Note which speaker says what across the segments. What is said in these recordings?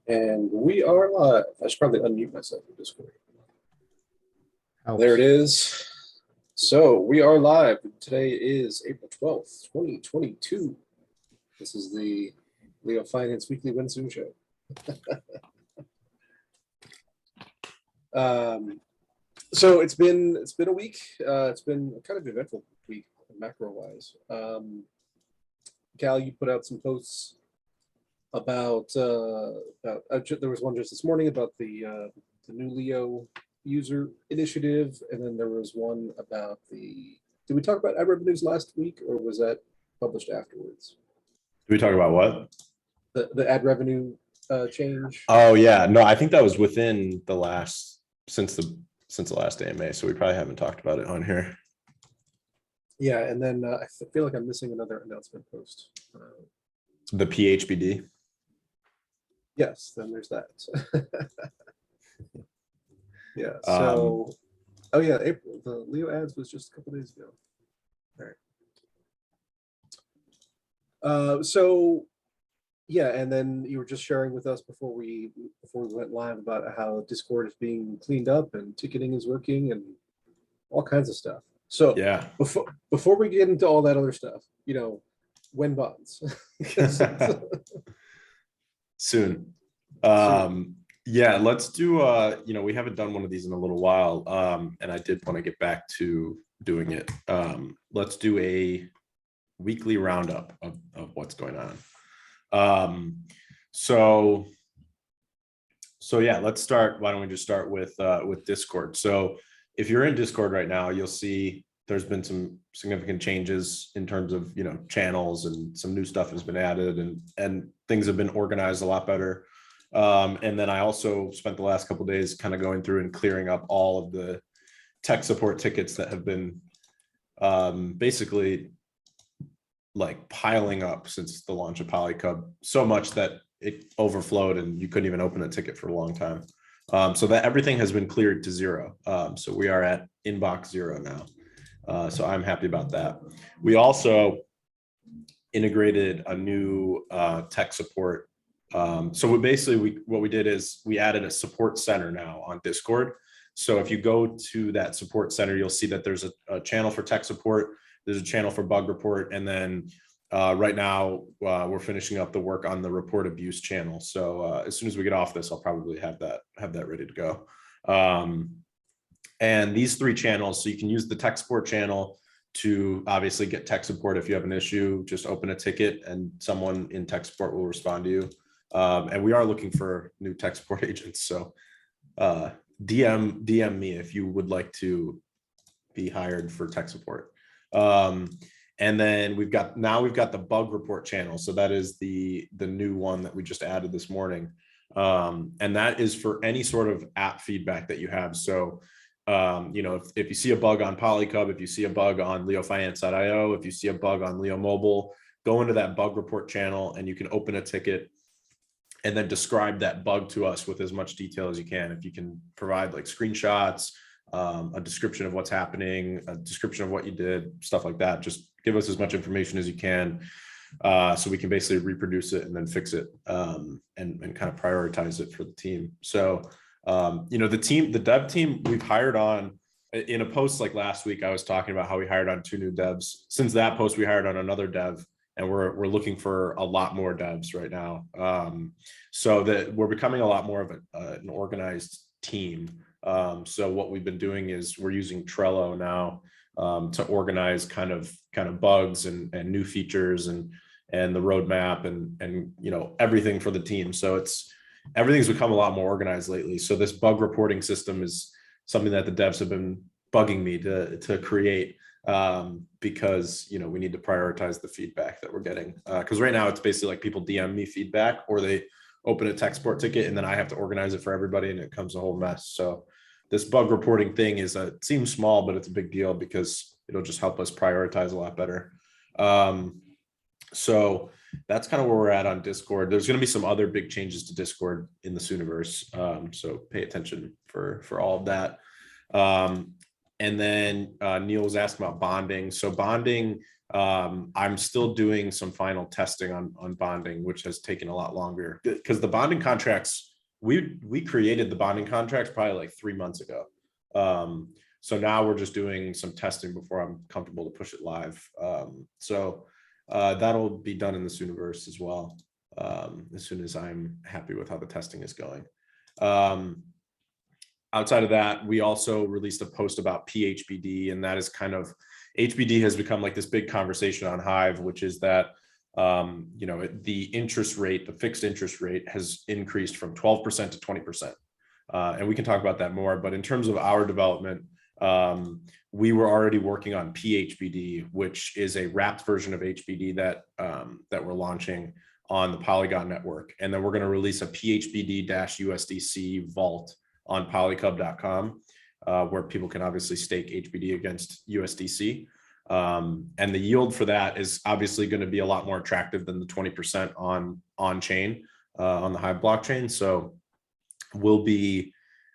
Speaker 1: And we are live. I should probably unmute myself in Discord.
Speaker 2: Helps.
Speaker 1: There it is. So we are live. Today is April 12th, 2022. This is the LeoFinance Weekly Win Soon Show. So it's been a week. It's been kind of an eventful week macro-wise. Cal, you put out some posts about there was one just this morning about the new Leo user initiative, and then there was one about did we talk about ad revenues last week, or was that published afterwards?
Speaker 2: Did we talk about what?
Speaker 1: The ad revenue change?
Speaker 2: Oh yeah, no, I think that was within the last since the last AMA, so we probably haven't talked about it on here.
Speaker 1: Yeah, and then I feel like I'm missing another announcement post.
Speaker 2: The pHBD.
Speaker 1: Yes, then there's that. Yeah. So, oh yeah, April. The Leo ads was just a couple days ago. All right. So, yeah, and then you were just sharing with us before we went live about how Discord is being cleaned up and ticketing is working and all kinds of stuff. So
Speaker 2: yeah,
Speaker 1: before we get into all that other stuff, when bonds.
Speaker 2: Soon. Yeah, let's do we haven't done one of these in a little while, and I did want to get back to doing it. Let's do a weekly roundup of what's going on. So yeah, let's start. Why don't we just start with Discord? So if you're in Discord right now, you'll see there's been some significant changes in terms of channels, and some new stuff has been added, and things have been organized a lot better. And then I also spent the last couple of days kind of going through and clearing up all of the tech support tickets that have been basically like piling up since the launch of PolyCUB, so much that it overflowed and you couldn't even open a ticket for a long time. So that everything has been cleared to zero. So we are at inbox zero now. So I'm happy about that. We also integrated a new tech support. So what we did is we added a support center now on Discord. So if you go to that support center, you'll see that there's a channel for tech support. There's a channel for bug report. And then right now we're finishing up the work on the report abuse channel. So as soon as we get off this, I'll probably have that ready to go. And these three channels, so you can use the tech support channel to obviously get tech support. If you have an issue, just open a ticket and someone in tech support will respond to you. And we are looking for new tech support agents. So DM me if you would like to be hired for tech support. And then we've got the bug report channel. So that is the new one that we just added this morning. And that is for any sort of app feedback that you have. So if you see a bug on PolyCUB, if you see a bug on LeoFinance.io, if you see a bug on LeoMobile, go into that bug report channel and you can open a ticket and then describe that bug to us with as much detail as you can. If you can provide like screenshots, a description of what's happening, a description of what you did, stuff like that, just give us as much information as you can, so we can basically reproduce it and then fix it, and kind of prioritize it for the team. So the dev team we've hired on, in a post like last week, I was talking about how we hired on 2 new devs. Since that post, we hired on another dev, and we're looking for a lot more devs right now. So that we're becoming a lot more of an organized team. So what we've been doing is we're using Trello now to organize kind of bugs and new features and the roadmap and everything for the team. So everything's become a lot more organized lately. So this bug reporting system is something that the devs have been bugging me to create, because we need to prioritize the feedback that we're getting. Because right now it's basically like people DM me feedback, or they open a tech support ticket and then I have to organize it for everybody, and it becomes a whole mess. So this bug reporting thing it seems small, but it's a big deal because it'll just help us prioritize a lot better. So that's kind of where we're at on Discord. There's going to be some other big changes to Discord in the Sooniverse. So pay attention for all of that. And then Neil was asking about bonding. So bonding, I'm still doing some final testing on bonding, which has taken a lot longer because the bonding contracts, we created the bonding contracts probably like 3 months ago. So now we're just doing some testing before I'm comfortable to push it live. That'll be done in the Sooniverse as well, as soon as I'm happy with how the testing is going. Outside of that, we also released a post about pHBD, and that is kind of, HBD has become like this big conversation on Hive, which is that the interest rate, the fixed interest rate has increased from 12% to 20%. And we can talk about that more, but in terms of our development, we were already working on pHBD, which is a wrapped version of HBD that we're launching on the Polygon network. And then we're going to release a pHBD-USDC vault on polycub.com, where people can obviously stake HBD against USDC. And the yield for that is obviously going to be a lot more attractive than the 20% on chain, on the Hive blockchain. So we'll be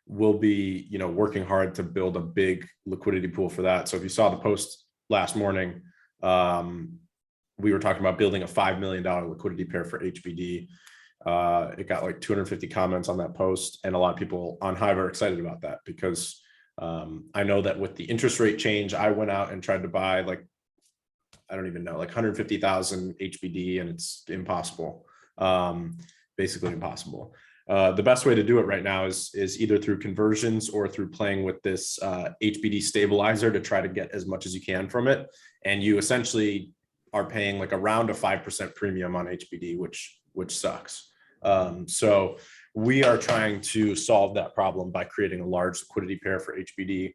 Speaker 2: working hard to build a big liquidity pool for that. So if you saw the post last morning, we were talking about building a $5 million liquidity pair for HBD. It got like 250 comments on that post, and a lot of people on Hive are excited about that because I know that with the interest rate change, I went out and tried to buy like, I don't even know, like 150,000 HBD, and it's impossible, basically impossible. The best way to do it right now is either through conversions or through playing with this HBD stabilizer to try to get as much as you can from it. And you essentially are paying like around a 5% premium on HBD, which sucks. So we are trying to solve that problem by creating a large liquidity pair for HBD.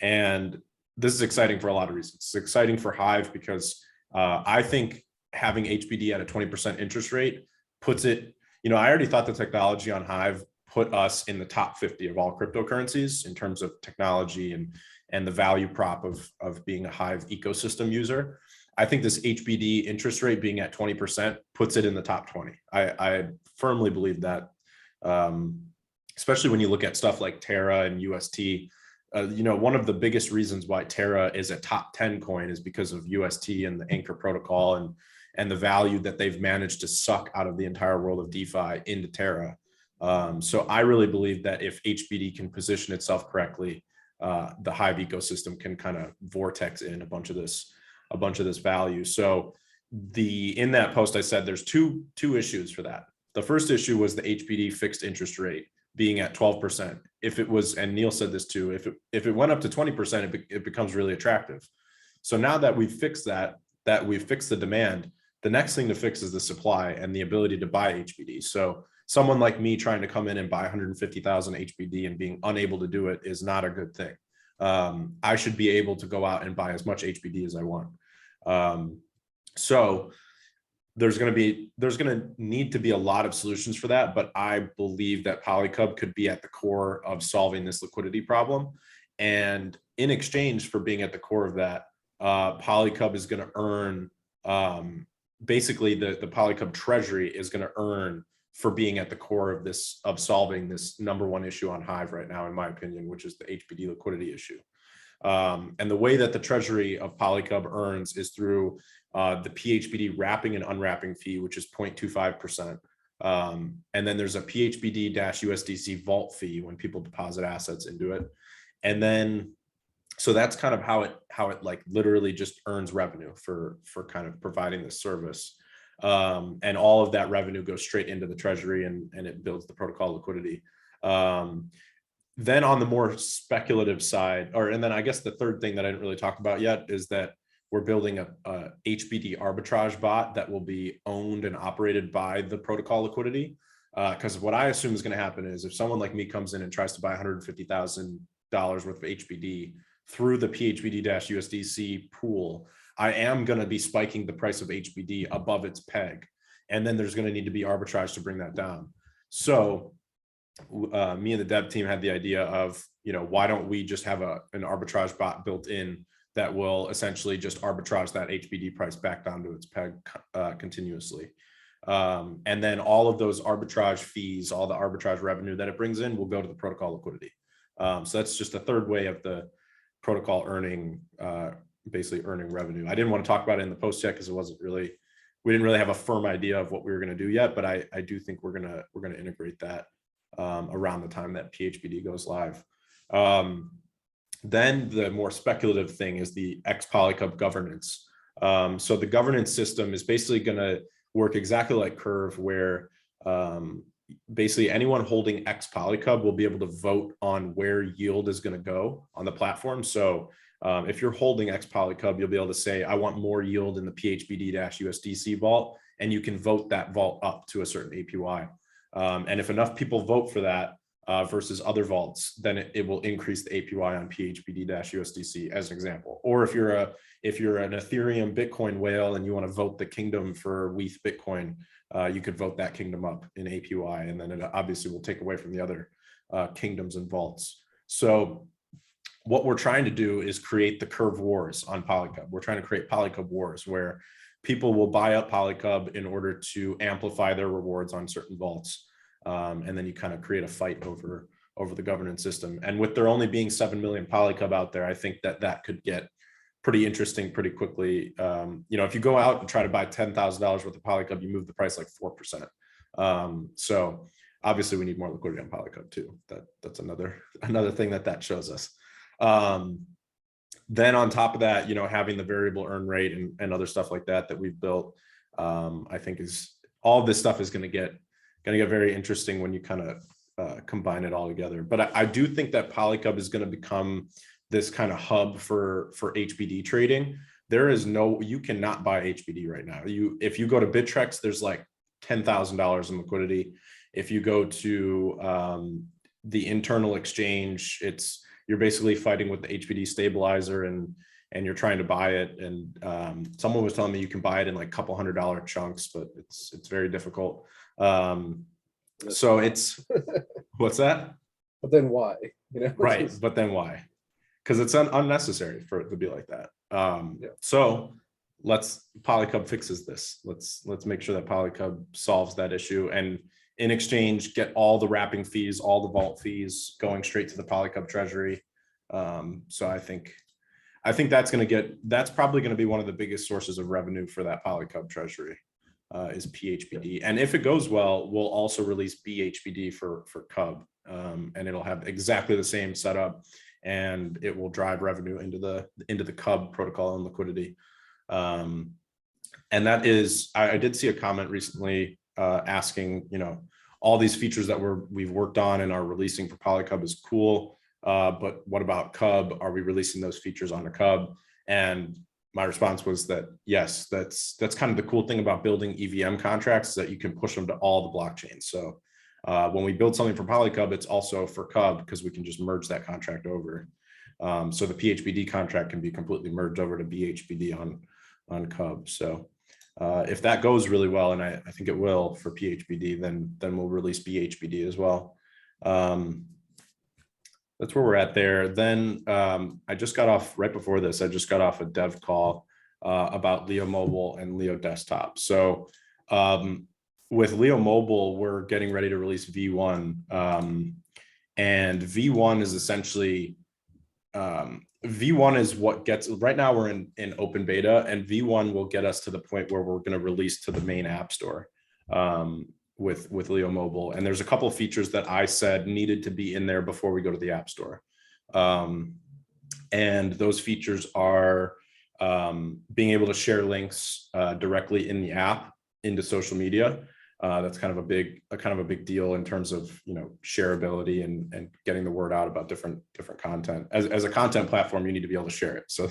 Speaker 2: And this is exciting for a lot of reasons. It's exciting for Hive because I think having HBD at a 20% interest rate puts it, I already thought the technology on Hive put us in the top 50 of all cryptocurrencies in terms of technology and the value prop of being a Hive ecosystem user. I think this HBD interest rate being at 20% puts it in the top 20. I firmly believe that, especially when you look at stuff like Terra and UST. One of the biggest reasons why Terra is a top 10 coin is because of UST and the Anchor protocol and the value that they've managed to suck out of the entire world of DeFi into Terra. So I really believe that if HBD can position itself correctly, the Hive ecosystem can kind of vortex in a bunch of this value. So in that post, I said there's two issues for that. The first issue was the HBD fixed interest rate being at 12%. If it was, and Neil said this too, if it went up to 20%, it becomes really attractive. So now that we've fixed that we've fixed the demand, the next thing to fix is the supply and the ability to buy HBD. So someone like me trying to come in and buy 150,000 HBD and being unable to do it is not a good thing. I should be able to go out and buy as much HBD as I want. So there's going to need to be a lot of solutions for that, but I believe that PolyCUB could be at the core of solving this liquidity problem. And in exchange for being at the core of that, PolyCUB is going to earn, basically the PolyCUB treasury is going to earn for being at the core of solving this #1 issue on Hive right now, in my opinion, which is the HBD liquidity issue. And the way that the treasury of PolyCUB earns is through the pHBD wrapping and unwrapping fee, which is 0.25%. And then there's a pHBD-USDC vault fee when people deposit assets into it. And then, so that's kind of how it like literally just earns revenue for kind of providing this service. And all of that revenue goes straight into the treasury and it builds the protocol liquidity. Then on the more speculative side, and then I guess the third thing that I didn't really talk about yet is that we're building a HBD arbitrage bot that will be owned and operated by the protocol liquidity. Because what I assume is going to happen is if someone like me comes in and tries to buy $150,000 worth of HBD through the pHBD-USDC pool, I am going to be spiking the price of HBD above its peg. And then there's going to need to be arbitrage to bring that down. So me and the dev team had the idea of, why don't we just have an arbitrage bot built in that will essentially just arbitrage that HBD price back down to its peg continuously. And then all of those arbitrage fees, all the arbitrage revenue that it brings in will go to the protocol liquidity. So that's just a third way of the protocol earning basically earning revenue. I didn't want to talk about it in the post yet because we didn't really have a firm idea of what we were going to do yet, but I do think we're gonna integrate that around the time that pHBD goes live. Then the more speculative thing is the PolyCUB governance. So the governance system is basically going to work exactly like Curve, where basically anyone holding PolyCUB will be able to vote on where yield is going to go on the platform. So if you're holding PolyCUB, you'll be able to say, I want more yield in the pHBD-USDC vault, and you can vote that vault up to a certain APY. And if enough people vote for that versus other vaults, then it will increase the APY on pHBD-USDC as an example. Or if you're an Ethereum Bitcoin whale and you want to vote the kingdom for WETH Bitcoin, you could vote that kingdom up in APY, and then it obviously will take away from the other kingdoms and vaults. So what we're trying to do is create the Curve Wars on PolyCUB. We're trying to create PolyCUB Wars where people will buy up PolyCUB in order to amplify their rewards on certain vaults. And then you kind of create a fight over the governance system. And with there only being 7 million PolyCUB out there, I think that could get pretty interesting pretty quickly. If you go out and try to buy $10,000 worth of PolyCUB, you move the price like 4%. So obviously we need more liquidity on PolyCUB too. That's another thing that shows us. Then on top of that, having the variable earn rate and other stuff like that we've built, I think is all of this stuff is going to get very interesting when you kind of combine it all together. But I do think that PolyCUB is going to become this kind of hub for HBD trading. You cannot buy HBD right now. If you go to Bittrex, there's like $10,000 in liquidity. If you go to the internal exchange, you're basically fighting with the HBD stabilizer and you're trying to buy it. And someone was telling me you can buy it in like a couple $100 chunks, but it's very difficult. So it's what's that?
Speaker 1: But then why?
Speaker 2: Right. But then why? Because it's unnecessary for it to be like that. So PolyCUB fixes this. Let's make sure that PolyCUB solves that issue, and in exchange get all the wrapping fees, all the vault fees going straight to the PolyCUB treasury. So I think that's probably going to be one of the biggest sources of revenue for that PolyCUB treasury, is pHBD. And if it goes well, we'll also release bHBD for CUB, and it'll have exactly the same setup, and it will drive revenue into the CUB protocol and liquidity. And that is, I did see a comment recently asking, all these features that we've worked on and are releasing for PolyCUB is cool, but what about CUB? Are we releasing those features on the CUB? And my response was that yes, that's kind of the cool thing about building EVM contracts, is that you can push them to all the blockchains. So when we build something for PolyCUB, it's also for CUB because we can just merge that contract over. So the pHBD contract can be completely merged over to bHBD on CUB. So if that goes really well, and I think it will for pHBD, then we'll release bHBD as well. That's where we're at there. Then I just got off right before this. I just got off a dev call about LeoMobile and Leo Desktop. So with LeoMobile, we're getting ready to release V1, and V1 is essentially V1 is what gets, right now we're in open beta, and V1 will get us to the point where we're going to release to the main app store with LeoMobile. And there's a couple of features that I said needed to be in there before we go to the app store. And those features are being able to share links directly in the app into social media. That's kind of a big deal in terms of shareability and getting the word out about different content. As a content platform, you need to be able to share it. So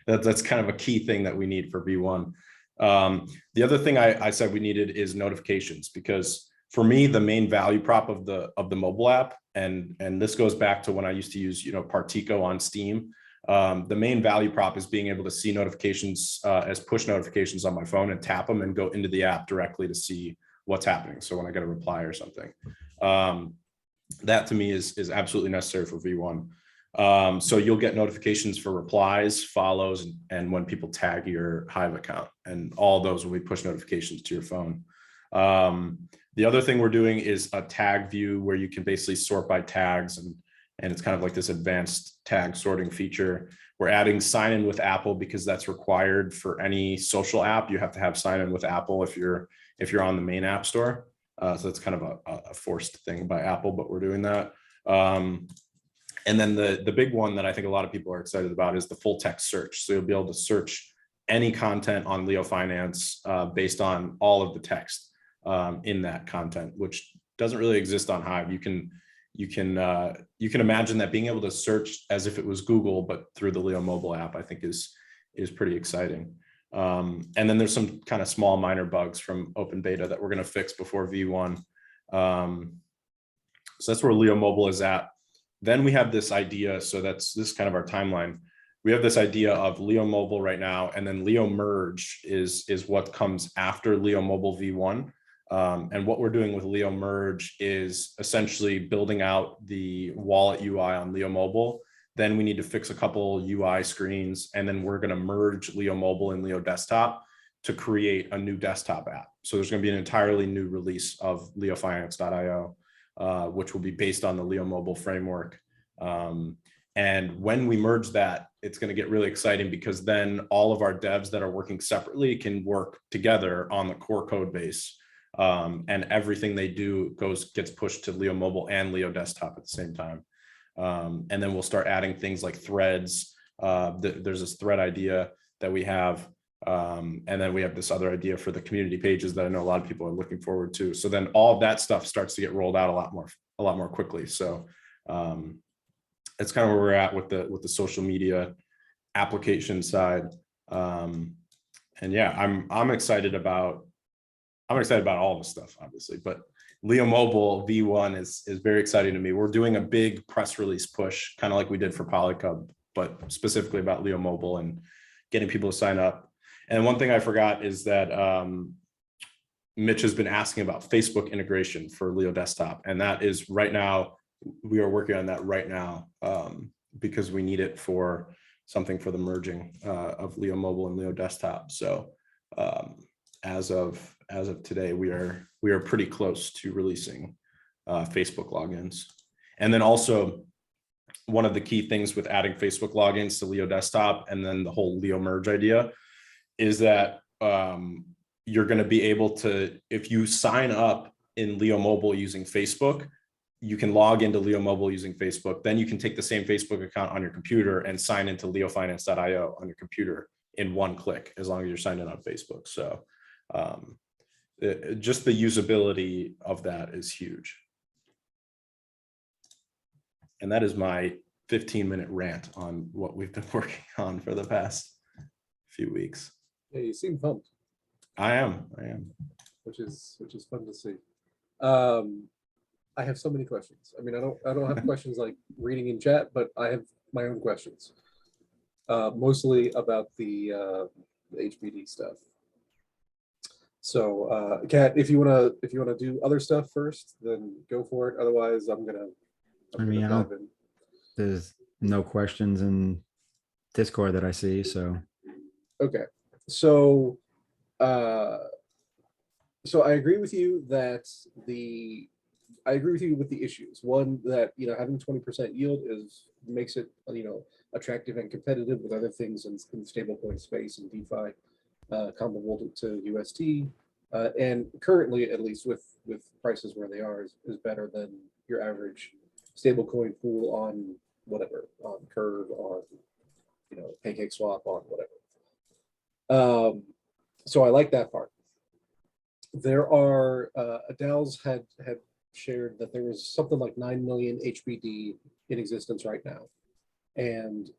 Speaker 2: that's kind of a key thing that we need for V1. The other thing I said we needed is notifications, because for me, the main value prop of the mobile app, and this goes back to when I used to use Partico on Steam. The main value prop is being able to see notifications as push notifications on my phone and tap them and go into the app directly to see what's happening. So when I get a reply or something, that to me is absolutely necessary for V1. So you'll get notifications for replies, follows, and when people tag your Hive account, and all those will be push notifications to your phone. The other thing we're doing is a tag view where you can basically sort by tags and it's kind of like this advanced tag sorting feature. We're adding sign in with Apple because that's required for any social app. You have to have sign in with Apple if you're on the main app store. So it's kind of a forced thing by Apple, but we're doing that. And then the big one that I think a lot of people are excited about is the full text search. So you'll be able to search any content on LeoFinance based on all of the text in that content, which doesn't really exist on Hive. You can imagine that being able to search as if it was Google, but through the LeoMobile app, I think is pretty exciting. And then there's some kind of small minor bugs from open beta that we're going to fix before V1. So that's where LeoMobile is at. Then we have this idea. So this is kind of our timeline. We have this idea of LeoMobile right now, and then LeoMerge is what comes after LeoMobile V1. And what we're doing with LeoMerge is essentially building out the wallet UI on LeoMobile. Then we need to fix a couple UI screens, and then we're going to merge LeoMobile and Leo Desktop to create a new desktop app. So there's going to be an entirely new release of LeoFinance.io, which will be based on the LeoMobile framework. And when we merge that, it's going to get really exciting because then all of our devs that are working separately can work together on the core code base. And everything they do gets pushed to LeoMobile and Leo Desktop at the same time. And then we'll start adding things like threads. There's this thread idea that we have. And then we have this other idea for the community pages that I know a lot of people are looking forward to. So then all of that stuff starts to get rolled out a lot more quickly. So it's kind of where we're at with the social media application side. And yeah, I'm excited about all this stuff, obviously, but LeoMobile V1 is very exciting to me. We're doing a big press release push, kind of like we did for PolyCUB, but specifically about LeoMobile and getting people to sign up. And one thing I forgot is that Mitch has been asking about Facebook integration for Leo Desktop, and that is right now, we are working on that right now because we need it for something for the merging of LeoMobile and Leo Desktop. So as of today, we are pretty close to releasing Facebook logins. And then also one of the key things with adding Facebook logins to Leo Desktop and then the whole Leo merge idea is that you're going to be able to, if you sign up in LeoMobile using Facebook, you can log into LeoMobile using Facebook. Then you can take the same Facebook account on your computer and sign into LeoFinance.io on your computer in one click, as long as you're signed in on Facebook. So just the usability of that is huge. And that is my 15-minute rant on what we've been working on for the past few weeks.
Speaker 1: Yeah, you seem pumped.
Speaker 2: I am.
Speaker 1: Which is fun to see. I have so many questions. I mean, I don't have questions like reading in chat, but I have my own questions. Mostly about the HBD stuff. So, Kat, if you wanna do other stuff first, then go for it. Otherwise, I'm gonna dive in.
Speaker 3: There's no questions in Discord that I see, so.
Speaker 1: Okay, so I agree with you that I agree with you with the issues. One, that having 20% yield makes it attractive and competitive with other things in the stablecoin space and DeFi, comparable to UST, and currently, at least with prices where they are, is better than your average stablecoin pool on whatever, on Curve, on PancakeSwap, on whatever. So I like that part. There are Adele's had shared that there was something like 9 million HBD in existence right now, and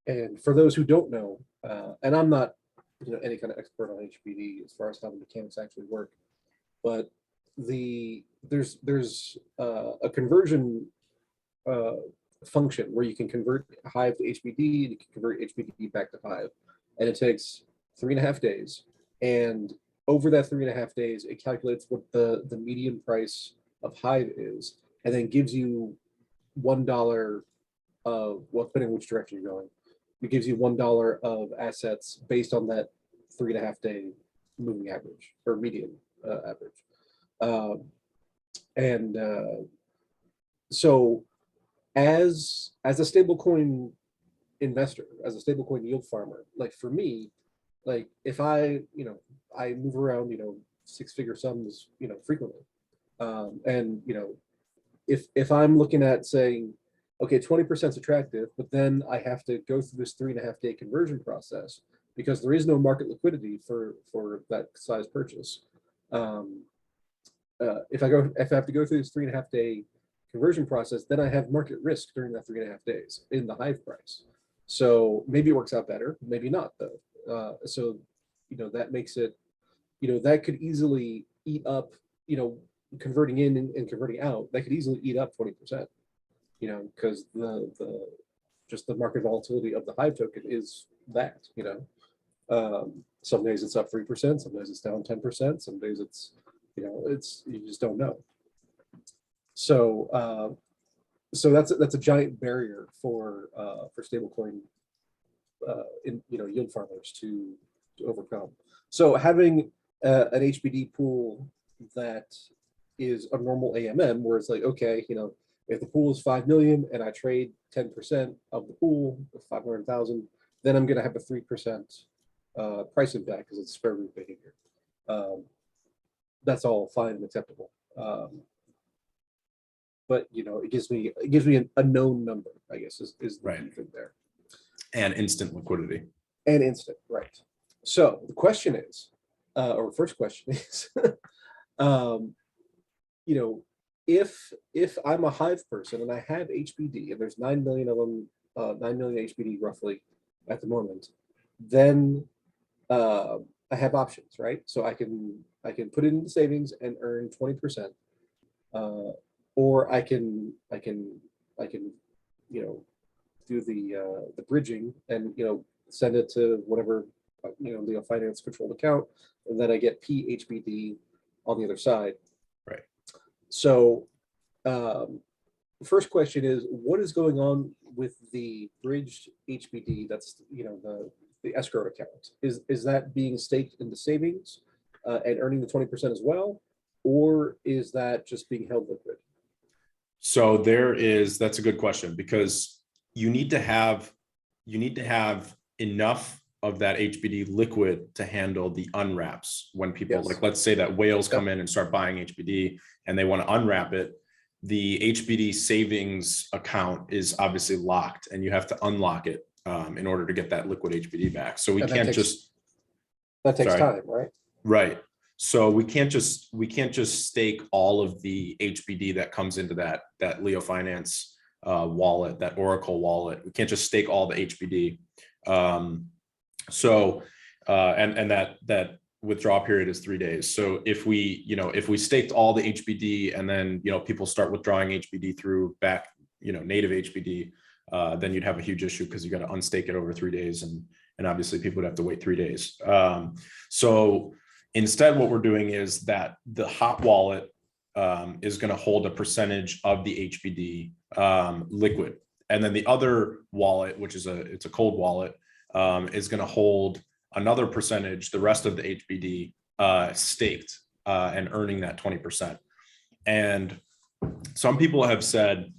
Speaker 1: and for those who don't know, and I'm not any kind of expert on HBD as far as how the mechanics actually work, but there's a conversion function where you can convert Hive to HBD, and you can convert HBD back to Hive, and it takes 3.5 days. And over that 3.5 days, it calculates what the median price of Hive is, and then gives you $1 of, well, depending on which direction you're going, it gives you $1 of assets based on that 3.5 day moving average or median average. So as a stablecoin investor, as a stablecoin yield farmer, like for me, like if I, I move around, 6-figure sums, frequently. And, if I'm looking at saying, okay, 20% is attractive, but then I have to go through this 3.5-day conversion process because there is no market liquidity for that size purchase. If I have to go through this 3.5-day conversion process, then I have market risk during that 3.5 days in the Hive price. So maybe it works out better, maybe not though. So, that makes it, that could easily eat up, converting in and converting out, that could easily eat up 20%, because just the market volatility of the Hive token is that, some days it's up 3%, some days it's down 10%, some days it's, you just don't know. So so that's a giant barrier for stablecoin yield farmers to overcome. So having an HBD pool that is a normal AMM, where it's like, okay, if the pool is 5 million and I trade 10% of the pool, 500,000, then I'm going to have a 3% price impact because it's square root behavior. That's all fine and acceptable. But it gives me a known number, I guess, is the
Speaker 2: Right.
Speaker 1: thing there.
Speaker 2: And instant liquidity.
Speaker 1: And instant, right. So the question is, or first question is, if I'm a Hive person and I have HBD and there's 9 million of them, 9 million HBD roughly at the moment, then I have options, right? So I can put it into savings and earn 20%, or I can do the bridging and send it to whatever LeoFinance controlled account, and then I get pHBD on the other side.
Speaker 2: Right.
Speaker 1: So the first question is, what is going on with the bridged HBD? That's the escrow account. Is that being staked into savings and earning the 20% as well, or is that just being held liquid?
Speaker 2: So that's a good question, because you need to have enough of that HBD liquid to handle the unwraps when people,
Speaker 1: Yes.
Speaker 2: like, let's say that whales come in and start buying HBD and they want to unwrap it. The HBD savings account is obviously locked and you have to unlock it in order to get that liquid HBD back. So
Speaker 1: That takes time, right?
Speaker 2: Right. So we can't just stake all of the HBD that comes into that LeoFinance wallet, that Oracle wallet. We can't just stake all the HBD. And that withdrawal period is 3 days. So if we staked all the HBD and then people start withdrawing HBD through back native HBD, then you'd have a huge issue because you got to unstake it over 3 days, and obviously people would have to wait 3 days. So instead, what we're doing is that the hot wallet is going to hold a percentage of the HBD liquid, and then the other wallet, which is it's a cold wallet, is going to hold another percentage, the rest of the HBD staked and earning that 20%. And some people have said,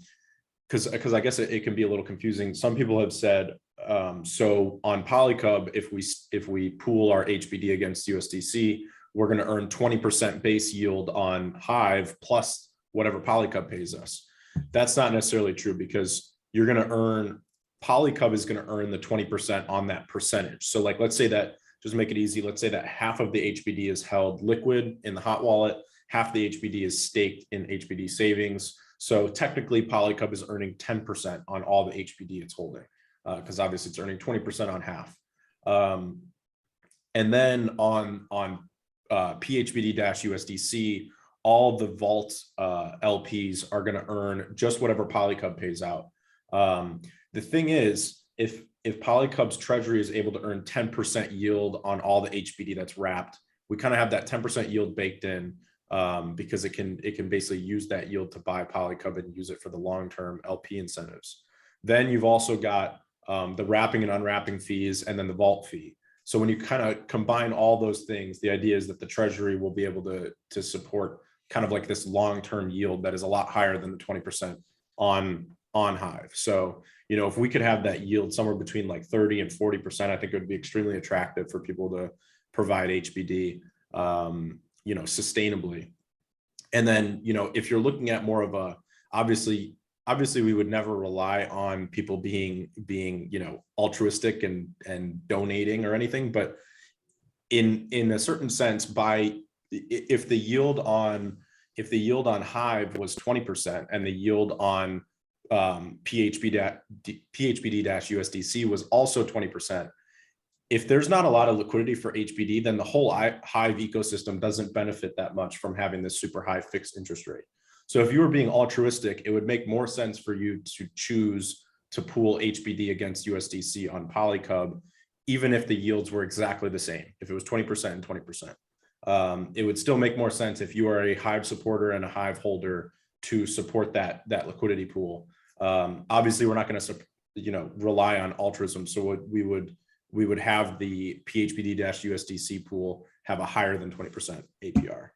Speaker 2: because I guess it can be a little confusing. Some people have said, so on PolyCUB, if we pool our HBD against USDC, we're going to earn 20% base yield on Hive plus whatever PolyCUB pays us. That's not necessarily true, because you're going to earn, PolyCUB is going to earn the 20% on that percentage. So like, let's say that, just make it easy, let's say that half of the HBD is held liquid in the hot wallet, half the HBD is staked in HBD savings. So technically PolyCUB is earning 10% on all the HBD it's holding, because obviously it's earning 20% on half. And then on pHBD-USDC, all the vault LPs are going to earn just whatever PolyCUB pays out. The thing is, if PolyCUB's treasury is able to earn 10% yield on all the HBD that's wrapped, we kind of have that 10% yield baked in, because it can basically use that yield to buy PolyCUB and use it for the long-term LP incentives. Then you've also got the wrapping and unwrapping fees, and then the vault fee. So when you kind of combine all those things, the idea is that the treasury will be able to support kind of like this long-term yield that is a lot higher than the 20% on Hive. So, if we could have that yield somewhere between like 30 and 40%, I think it would be extremely attractive for people to provide HBD, sustainably. And then, if you're looking at more of a, obviously we would never rely on people being, altruistic and donating or anything, but in a certain sense, if the yield on Hive was 20% and the yield on pHBD-USDC was also 20%, if there's not a lot of liquidity for HBD, then the whole Hive ecosystem doesn't benefit that much from having this super high fixed interest rate. So if you were being altruistic, it would make more sense for you to choose to pool HBD against USDC on PolyCUB, even if the yields were exactly the same. If it was 20% and 20%, it would still make more sense if you are a Hive supporter and a Hive holder to support that liquidity pool. Obviously, we're not going to rely on altruism, so we would have the pHBD-USDC pool have a higher than 20% APR.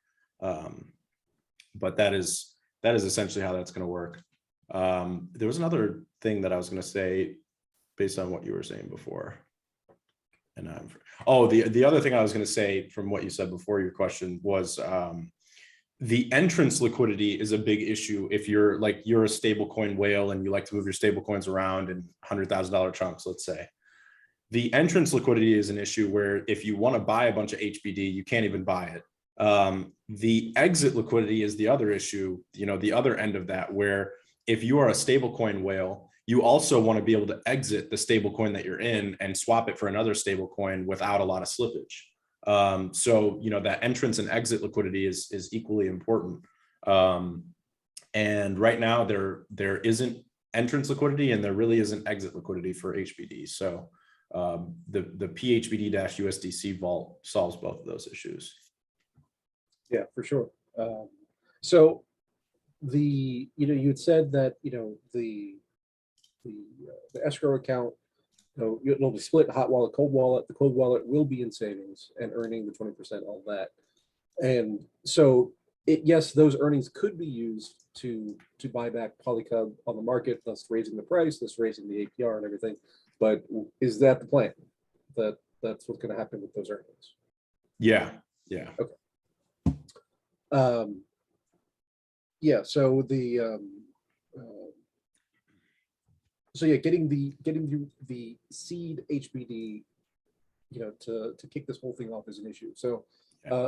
Speaker 2: But that is essentially how that's going to work. There was another thing that I was going to say based on what you were saying before. And the other thing I was going to say from what you said before your question was the entrance liquidity is a big issue if you're a stablecoin whale and you like to move your stablecoins around in $100,000 chunks, let's say. The entrance liquidity is an issue where if you want to buy a bunch of HBD, you can't even buy it. The exit liquidity is the other issue, the other end of that, where if you are a stablecoin whale, you also want to be able to exit the stablecoin that you're in and swap it for another stablecoin without a lot of slippage. So, that entrance and exit liquidity is equally important. And right now there isn't entrance liquidity and there really isn't exit liquidity for HBD. So the pHBD-USDC vault solves both of those issues.
Speaker 1: Yeah, for sure. So you had said that, the escrow account, it'll be split hot wallet, cold wallet. The cold wallet will be in savings and earning the 20%, all that. And so yes, those earnings could be used to buy back PolyCUB on the market, thus raising the price, thus raising the APR and everything. But is that the plan? That's what's going to happen with those earnings? Yeah. Okay. Yeah. So getting the seed HBD, to kick this whole thing off is an issue. So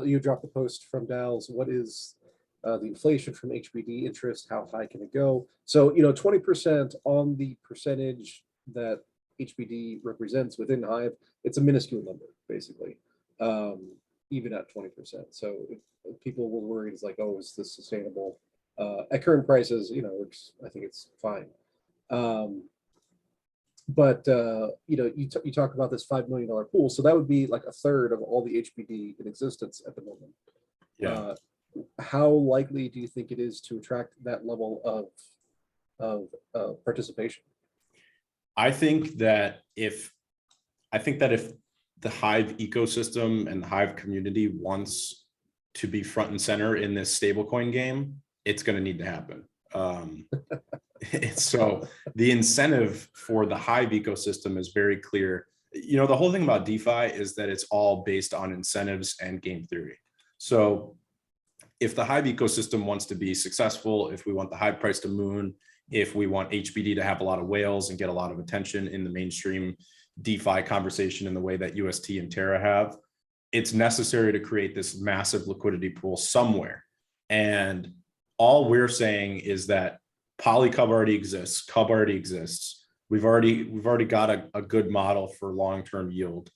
Speaker 1: you dropped the post from Dals. What is the inflation from HBD interest? How high can it go? So 20% on the percentage that HBD represents within Hive, it's a minuscule number, basically, even at 20%. So if people were worried, it's like, oh, is this sustainable? At current prices, I think it's fine. But you talk about this $5 million pool, so that would be like a third of all the HBD in existence at the moment. Yeah. How likely do you think it is to attract that level of participation?
Speaker 2: I think that if the Hive ecosystem and the Hive community wants to be front and center in this stablecoin game, it's going to need to happen. So the incentive for the Hive ecosystem is very clear. The whole thing about DeFi is that it's all based on incentives and game theory. So if the Hive ecosystem wants to be successful, if we want the Hive price to moon, if we want HBD to have a lot of whales and get a lot of attention in the mainstream DeFi conversation in the way that UST and Terra have, it's necessary to create this massive liquidity pool somewhere. And all we're saying is that PolyCUB already exists, CUB already exists. We've already got a good model for long-term yield.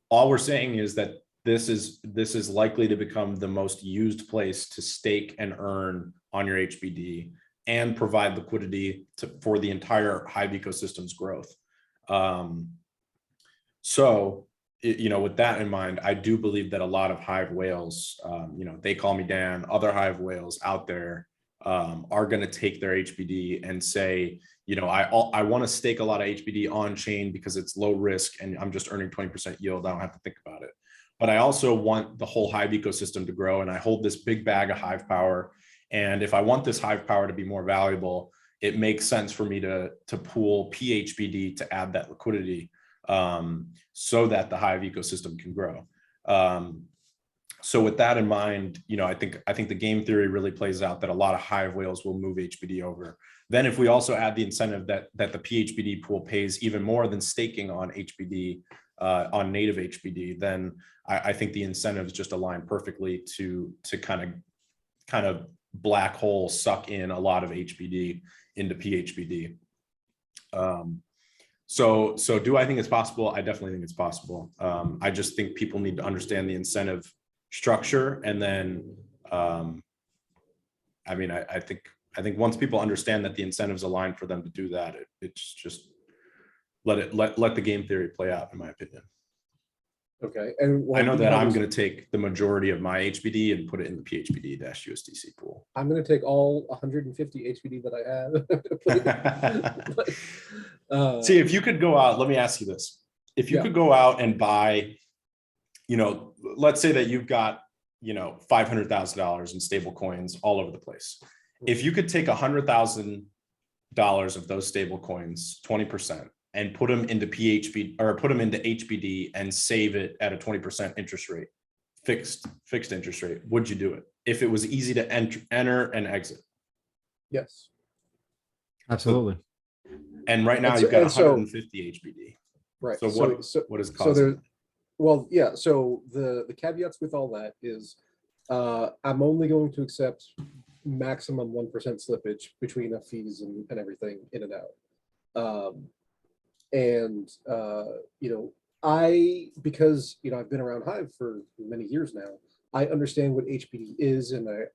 Speaker 2: All we're saying is that this is likely to become the most used place to stake and earn on your HBD and provide liquidity for the entire Hive ecosystem's growth. So, with that in mind, I do believe that a lot of Hive whales, they call me Dan, other Hive whales out there are going to take their HBD and say, I want to stake a lot of HBD on chain because it's low risk and I'm just earning 20% yield. I don't have to think about it. But I also want the whole Hive ecosystem to grow, and I hold this big bag of Hive power. And if I want this Hive power to be more valuable, it makes sense for me to pool pHBD to add that liquidity, so that the Hive ecosystem can grow. So with that in mind, I think the game theory really plays out that a lot of Hive whales will move HBD over. Then if we also add the incentive that the pHBD pool pays even more than staking on HBD, on native HBD, then I think the incentives just align perfectly to kind of black hole suck in a lot of HBD into pHBD. So do I think it's possible? I definitely think it's possible. I just think people need to understand the incentive structure, and then I mean, I think once people understand that the incentives align for them to do that, it's just let the game theory play out, in my opinion.
Speaker 1: Okay, and
Speaker 2: I know that I'm going to take the majority of my HBD and put it in the pHBD-USDC pool.
Speaker 1: I'm going to take all 150 HBD that I have.
Speaker 2: See, if you could go out, let me ask you this. If you could go out and buy, let's say that you've got, $500,000 in stable coins all over the place. If you could take $100,000 of those stable coins, 20%, and put them into PHBD or put them into HBD and save it at a 20% interest rate, fixed interest rate, would you do it if it was easy to enter and exit?
Speaker 1: Yes,
Speaker 3: Absolutely.
Speaker 2: And right now you've got 150 HBD.
Speaker 1: Right.
Speaker 2: So what is causing?
Speaker 1: So there, well, yeah. So the caveats with all that is, I'm only going to accept maximum 1% slippage between the fees and everything in and out. Because I've been around Hive for many years now, I understand what HBD is, and I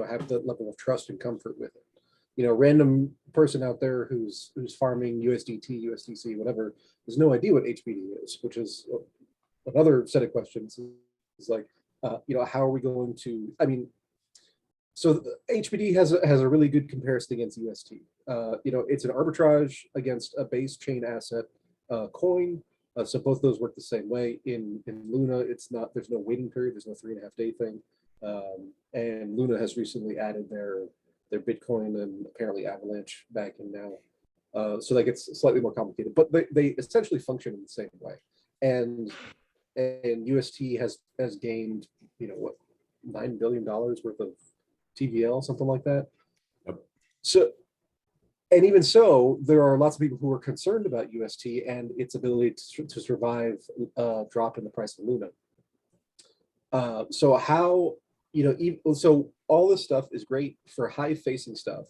Speaker 1: have the level of trust and comfort with it. Random person out there who's farming USDT, USDC, whatever, has no idea what HBD is, which is another set of questions. Is like, how are we going to? I mean, so HBD has a really good comparison against UST. It's an arbitrage against a base chain asset coin. So both those work the same way. In Luna, there's no waiting period. There's no 3.5-day thing. And Luna has recently added their Bitcoin and apparently Avalanche back in now. So that gets slightly more complicated, but they essentially function in the same way. And UST has gained, $9 billion worth of TVL, something like that.
Speaker 2: Yep.
Speaker 1: So, and even so, there are lots of people who are concerned about UST and its ability to survive a drop in the price of Luna. So all this stuff is great for Hive-facing stuff.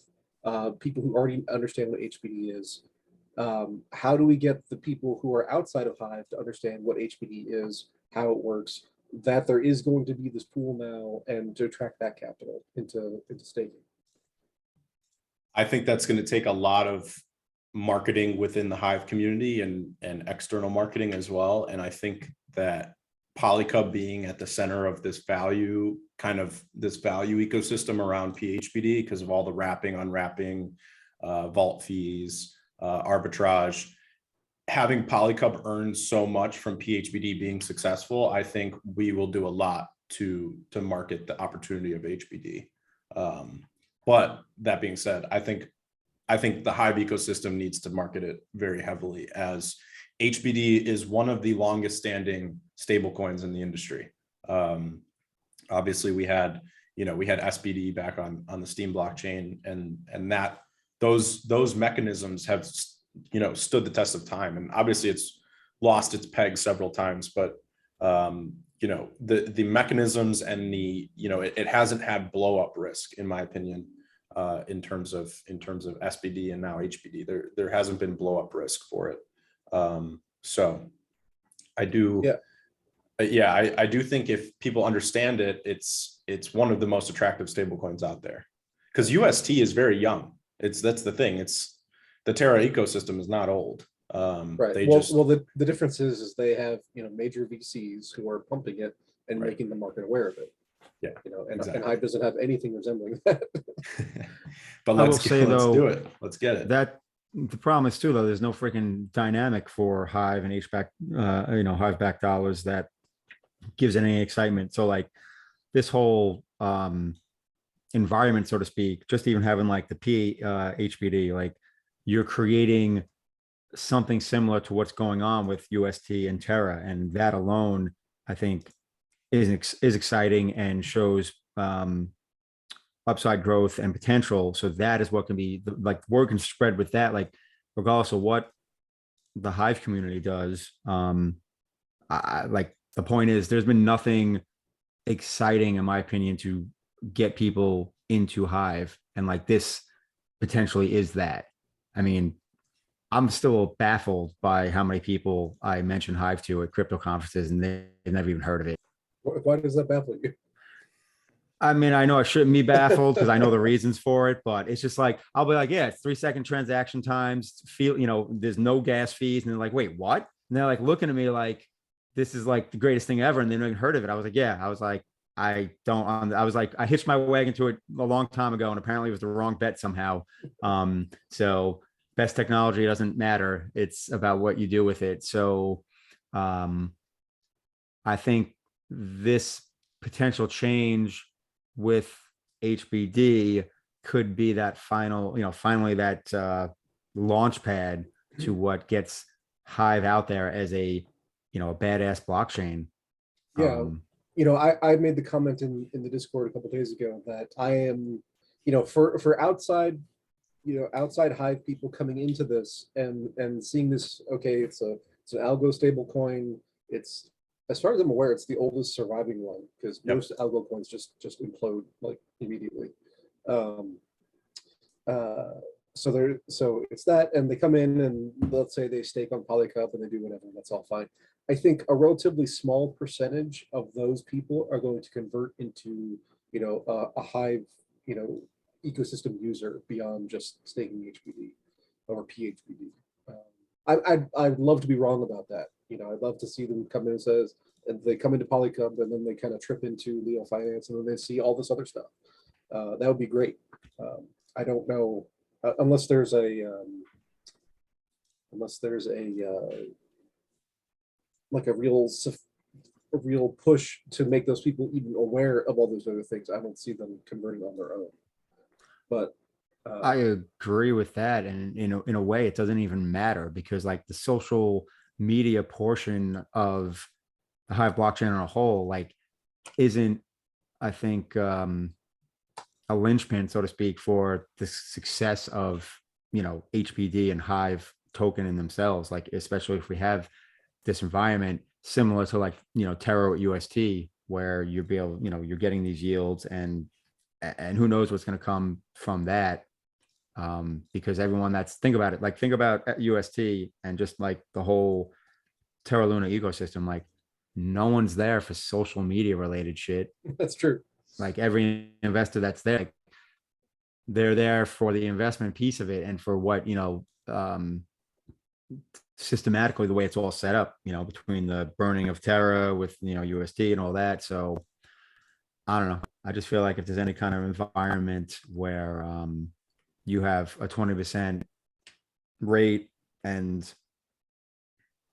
Speaker 1: People who already understand what HBD is. How do we get the people who are outside of Hive to understand what HBD is, how it works, that there is going to be this pool now, and to attract that capital into staking?
Speaker 2: I think that's going to take a lot of marketing within the Hive community and external marketing as well. And I think that PolyCUB being at the center of this value ecosystem around pHBD, because of all the wrapping, unwrapping, vault fees, arbitrage, having PolyCUB earn so much from pHBD being successful, I think we will do a lot to market the opportunity of HBD. But that being said, I think the Hive ecosystem needs to market it very heavily, as HBD is one of the longest standing stable coins in the industry. Obviously we had SBD back on the Steam blockchain, and that those mechanisms have stood the test of time, and obviously it's lost its peg several times, but the mechanisms and it hasn't had blow up risk, in my opinion, in terms of SBD and now HBD. There hasn't been blow up risk for it. So I do, I do think if people understand it, it's one of the most attractive stable coins out there, because UST is very young. That's the thing. The Terra ecosystem is not old.
Speaker 1: Right. The difference is they have major VCs who are pumping it and making the market aware of it.
Speaker 2: Yeah.
Speaker 1: And Hive doesn't have anything resembling that.
Speaker 2: But let's do it. Let's get it.
Speaker 3: That the problem is too, though, there's no freaking dynamic for Hive and Hive back dollars that gives it any excitement. So like this whole environment, so to speak, just even having like the pHBD, like you're creating something similar to what's going on with UST and Terra, and that alone, I think, is exciting and shows upside growth and potential. So that is what can be like word can spread with that, like regardless of what the Hive community does. Like the point is, there's been nothing exciting, in my opinion, to get people into Hive, and like this potentially is that. I mean, I'm still baffled by how many people I mention Hive to at crypto conferences, and they've never even heard of it.
Speaker 1: Why does that baffle you?
Speaker 3: I mean, I know I shouldn't be baffled because I know the reasons for it, but it's just like, I'll be like, yeah, it's 3-second transaction times, there's no gas fees. And they're like, wait, what? And they're like looking at me like, this is like the greatest thing ever. And they never even heard of it. I was like, yeah, I was like, I was like, I hitched my wagon to it a long time ago, and apparently it was the wrong bet somehow. So best technology doesn't matter. It's about what you do with it. So I think this potential change with HBD could be that finally that launch pad to what gets Hive out there as a badass blockchain.
Speaker 1: Yeah. I made the comment in the Discord a couple of days ago that I am, for outside Hive people coming into this and seeing this, okay, it's an algo stable coin. It's, as far as I'm aware, it's the oldest surviving one, because most algo coins just implode like immediately. So it's that, and they come in and let's say they stake on PolyCUB and they do whatever, and that's all fine. I think a relatively small percentage of those people are going to convert into a Hive ecosystem user beyond just staking HBD or pHBD. I'd love to be wrong about that. I'd love to see them come in and they come into PolyCUB and then they kind of trip into LeoFinance and then they see all this other stuff. That would be great. I don't know, unless there's a like a real push to make those people even aware of all those other things. I don't see them converting on their own. But
Speaker 3: I agree with that, and in a way, it doesn't even matter, because like the social media portion of the Hive blockchain on a whole, like, isn't, I think, a linchpin, so to speak, for the success of HBD and Hive token in themselves. Like, especially if we have this environment similar to like Terra at UST, where you're you're getting these yields, and who knows what's going to come from that. Because everyone think about UST and just like the whole Terra Luna ecosystem, like no one's there for social media related shit.
Speaker 1: That's true.
Speaker 3: Like every investor that's there, like, they're there for the investment piece of it and for what, systematically the way it's all set up, between the burning of Terra with, UST and all that. So I don't know. I just feel like if there's any kind of environment where, you have a 20% rate and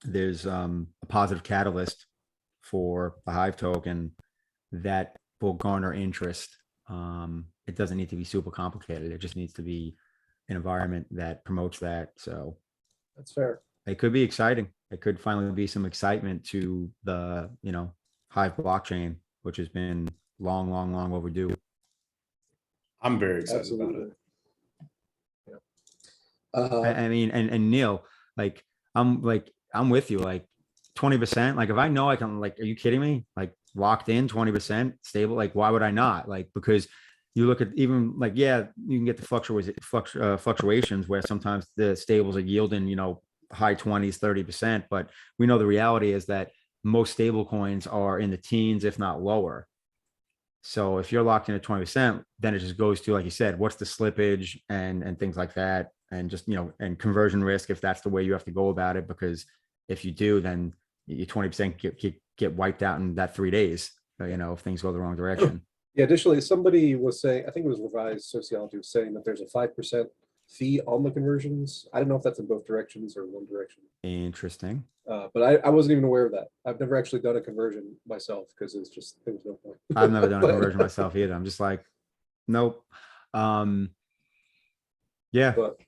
Speaker 3: there's a positive catalyst for the Hive token, that will garner interest. It doesn't need to be super complicated. It just needs to be an environment that promotes that. So
Speaker 1: that's fair.
Speaker 3: It could be exciting. It could finally be some excitement to the, Hive blockchain, which has been long overdue.
Speaker 2: I'm very excited about it.
Speaker 3: I mean, and Neil, like, I'm with you, like 20%. Like, if I know I can, like, are you kidding me? Like, locked in 20% stable. Like, why would I not? Like, because you look at even like, yeah, you can get the fluctuations where sometimes the stables are yielding, high 20s, 30%. But we know the reality is that most stable coins are in the teens, if not lower. So if you're locked in at 20%, then it just goes to, like you said, what's the slippage and things like that. And just, and conversion risk, if that's the way you have to go about it, because if you do, then your 20% get wiped out in that 3 days, if things go the wrong direction.
Speaker 1: Yeah, additionally, somebody was saying, I think it was Revised Sociology, was saying that there's a 5% fee on the conversions. I don't know if that's in both directions or one direction.
Speaker 3: Interesting.
Speaker 1: But I wasn't even aware of that. I've never actually done a conversion myself because there was no point.
Speaker 3: I've never done a conversion myself either. I'm just like, Nope. Yeah,
Speaker 1: But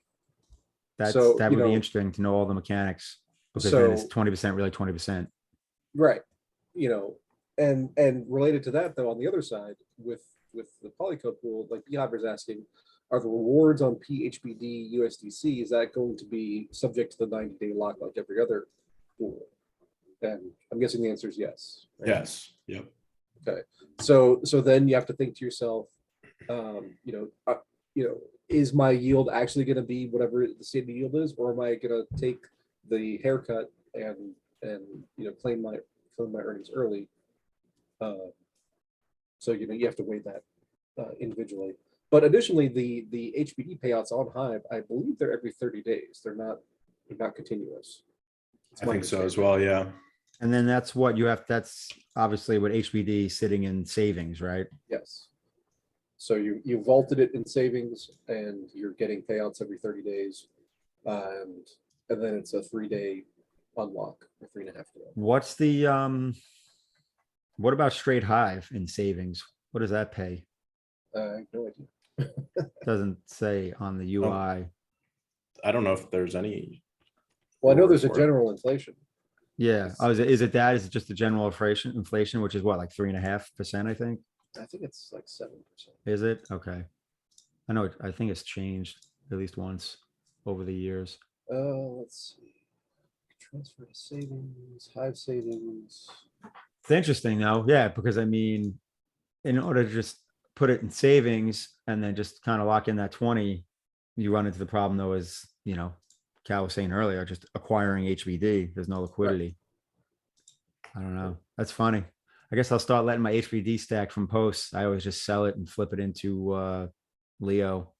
Speaker 3: that
Speaker 1: so,
Speaker 3: would be interesting to know all the mechanics, because then it's
Speaker 1: so
Speaker 3: 20% really 20%.
Speaker 1: right, and related to that though, on the other side with the PolyCUB pool, like Beehiver's asking, are the rewards on PHBD USDC, is that going to be subject to the 90-day lock like every other pool? And I'm guessing the answer is yes. Right?
Speaker 2: Yes. Yep.
Speaker 1: Okay. So then you have to think to yourself, is my yield actually going to be whatever the stated yield is, or am I going to take the haircut and claim my earnings early? So you have to weigh that individually. But additionally, the HBD payouts on Hive, I believe they're every 30 days. They're not continuous.
Speaker 2: I think so as well. Yeah.
Speaker 3: And then that's what you have. That's obviously what HBD sitting in savings, right?
Speaker 1: Yes. So you vaulted it in savings, and you're getting payouts every 30 days, and then it's a 3-day unlock, or 3.5 day.
Speaker 3: What's the what about straight Hive in savings? What does that pay?
Speaker 1: I have no idea.
Speaker 3: Doesn't say on the UI.
Speaker 2: I don't know if there's any.
Speaker 1: Well, I know there's a
Speaker 2: reward for it.
Speaker 1: general inflation.
Speaker 3: Yeah. Oh, is it that? Is it just the general inflation, which is what, like 3.5%, I think?
Speaker 1: I think it's like 7%.
Speaker 3: Is it? Okay. I know, I think it's changed at least once over the years.
Speaker 1: Let's see. Transfer to savings, Hive savings.
Speaker 3: It's interesting though. Yeah, because I mean, in order to just put it in savings and then just kind of lock in that 20, you run into the problem though, is, Cal was saying earlier, just acquiring HBD, there's no liquidity. I don't know. That's funny. I guess I'll start letting my HBD stack from posts. I always just sell it and flip it into Leo.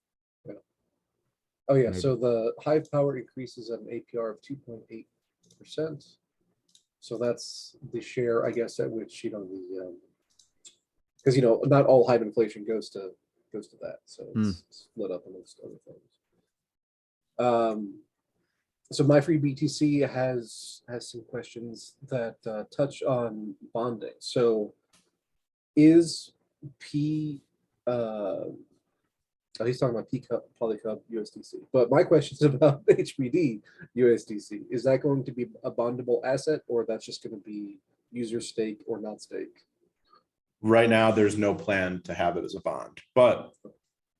Speaker 1: Oh yeah,
Speaker 3: Maybe.
Speaker 1: so the Hive power increases at an APR of 2.8%. So that's the share, I guess, at which because not all Hive inflation goes to that, so it's split up amongst other things. So my free BTC has some questions that touch on bonding. So is he's talking about PolyCUB USDC, but my question is about HBD USDC. Is that going to be a bondable asset, or that's just going to be user stake or not stake?
Speaker 2: Right now, there's no plan to have it as a bond, but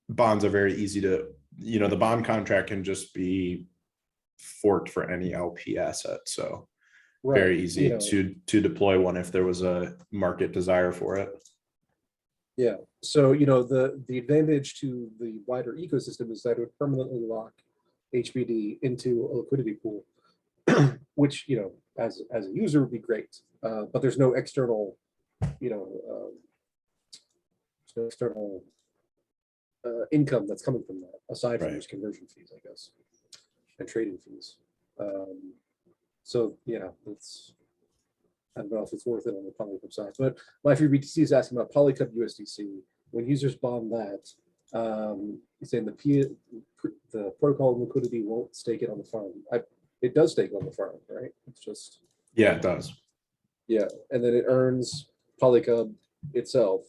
Speaker 2: bonds are very easy to, the bond contract can just be forked for any LP asset. So
Speaker 1: Right.
Speaker 2: very easy to deploy one if there was a market desire for it.
Speaker 1: Yeah. So, the advantage to the wider ecosystem is that it would permanently lock HBD into a liquidity pool, which, as a user would be great. But there's no external, income that's coming from that, aside from those conversion fees, I guess, and trading fees. So yeah, I don't know if it's worth it on the PolyCUB side, but my free BTC is asking about PolyCUB USDC. When users bond that, he's saying the protocol liquidity won't stake it on the farm. It does stake on the farm, right? It's just
Speaker 2: it does.
Speaker 1: Yeah, and then it earns PolyCUB itself.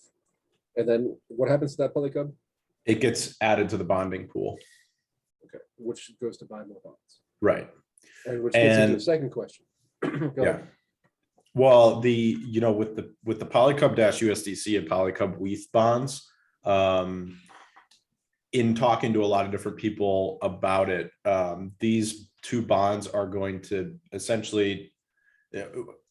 Speaker 1: And then what happens to that PolyCUB?
Speaker 2: It gets added to the bonding pool.
Speaker 1: Okay, which goes to buy more bonds.
Speaker 2: Right.
Speaker 1: And which gets into the second question.
Speaker 2: Yeah. Well, with the PolyCUB USDC and PolyCUB WETH bonds, in talking to a lot of different people about it, these two bonds are going to essentially,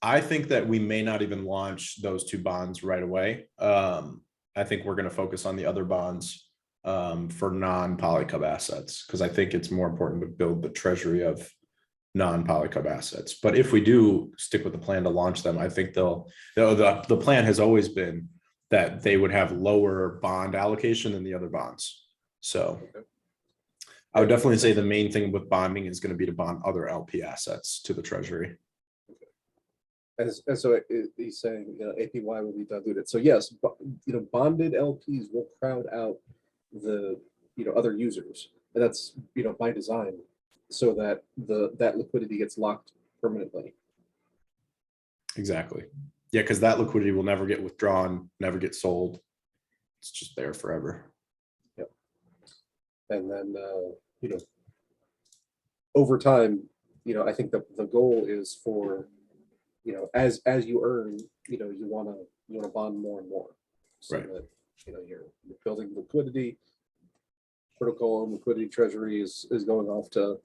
Speaker 2: I think that we may not even launch those two bonds right away. I think we're going to focus on the other bonds for non-PolyCUB assets, because I think it's more important to build the treasury of non-PolyCUB assets. But if we do stick with the plan to launch them, I think the plan has always been that they would have lower bond allocation than the other bonds. So I would definitely say the main thing with bonding is going to be to bond other LP assets to the treasury.
Speaker 1: And so he's saying APY will be diluted. So yes, bonded LPs will crowd out the other users, and that's by design, so that that liquidity gets locked permanently.
Speaker 2: Exactly. Yeah, because that liquidity will never get withdrawn, never get sold. It's just there forever.
Speaker 1: And then, over time, I think the goal is for, as you earn, you want to bond more and more, so
Speaker 2: Right.
Speaker 1: that you're building liquidity. Protocol and liquidity treasury is going off to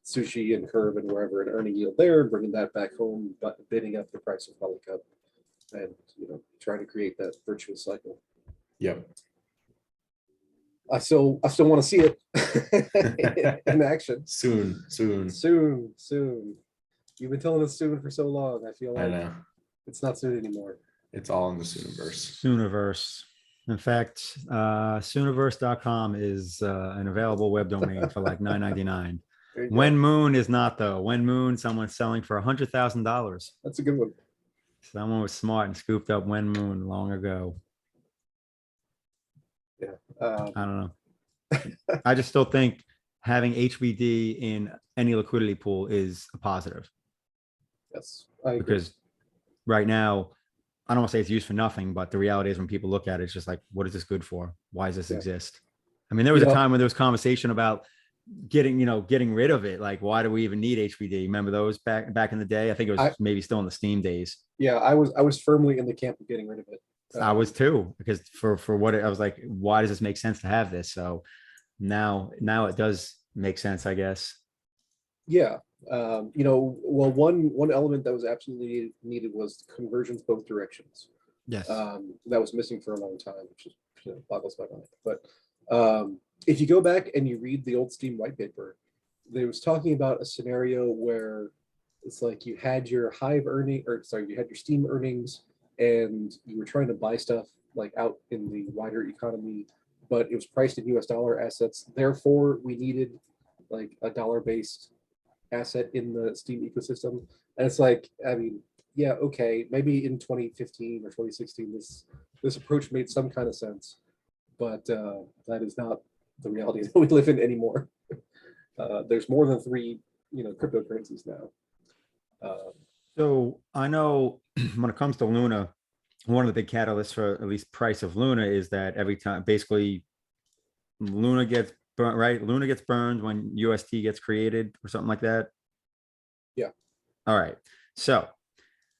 Speaker 1: Sushi and Curve and wherever, and earning yield there, and bringing that back home, but bidding up the price of PolyCUB, and trying to create that virtuous cycle.
Speaker 2: Yep.
Speaker 1: I still want to see it in action.
Speaker 2: Soon.
Speaker 1: Soon. You've been telling us soon for so long. I feel
Speaker 2: I
Speaker 1: like
Speaker 2: know.
Speaker 1: it's not soon anymore.
Speaker 2: It's all in the Sooniverse.
Speaker 3: Sooniverse. In fact, Sooniverse.com is an available web domain for like $9.99. When Moon is not, though. When Moon, someone's selling for $100,000.
Speaker 1: That's a good one.
Speaker 3: Someone was smart and scooped up When Moon long ago.
Speaker 1: Yeah.
Speaker 3: I don't know. I just still think having HBD in any liquidity pool is a positive.
Speaker 1: Yes, I agree.
Speaker 3: Because right now, I don't want to say it's used for nothing, but the reality is when people look at it, it's just like, what is this good for? Why does this exist? I mean, there was a time when there was conversation about getting rid of it. Like, why do we even need HBD? Remember those back in the day? I think it was maybe still in the Steam days.
Speaker 1: Yeah, I was firmly in the camp of getting rid of it.
Speaker 3: I was too, because for what I was like, why does this make sense to have this? So now it does make sense, I guess.
Speaker 1: Yeah. Well, one element that was absolutely needed was conversions both directions.
Speaker 3: Yes.
Speaker 1: That was missing for a long time, which is boggles my mind. But if you go back and you read the old Steam white paper, there was talking about a scenario where it's like you had your you had your Steam earnings, and you were trying to buy stuff like out in the wider economy, but it was priced in US dollar assets. Therefore, we needed like a dollar-based asset in the Steam ecosystem. And it's like, I mean, yeah, okay, maybe in 2015 or 2016, this approach made some kind of sense, but that is not the reality that we live in anymore. There's more than 3, cryptocurrencies now.
Speaker 3: So I know when it comes to Luna, one of the big catalysts for at least price of Luna is that every time basically Luna gets burnt, right? Luna gets burned when UST gets created or something like that.
Speaker 1: Yeah.
Speaker 3: All right. So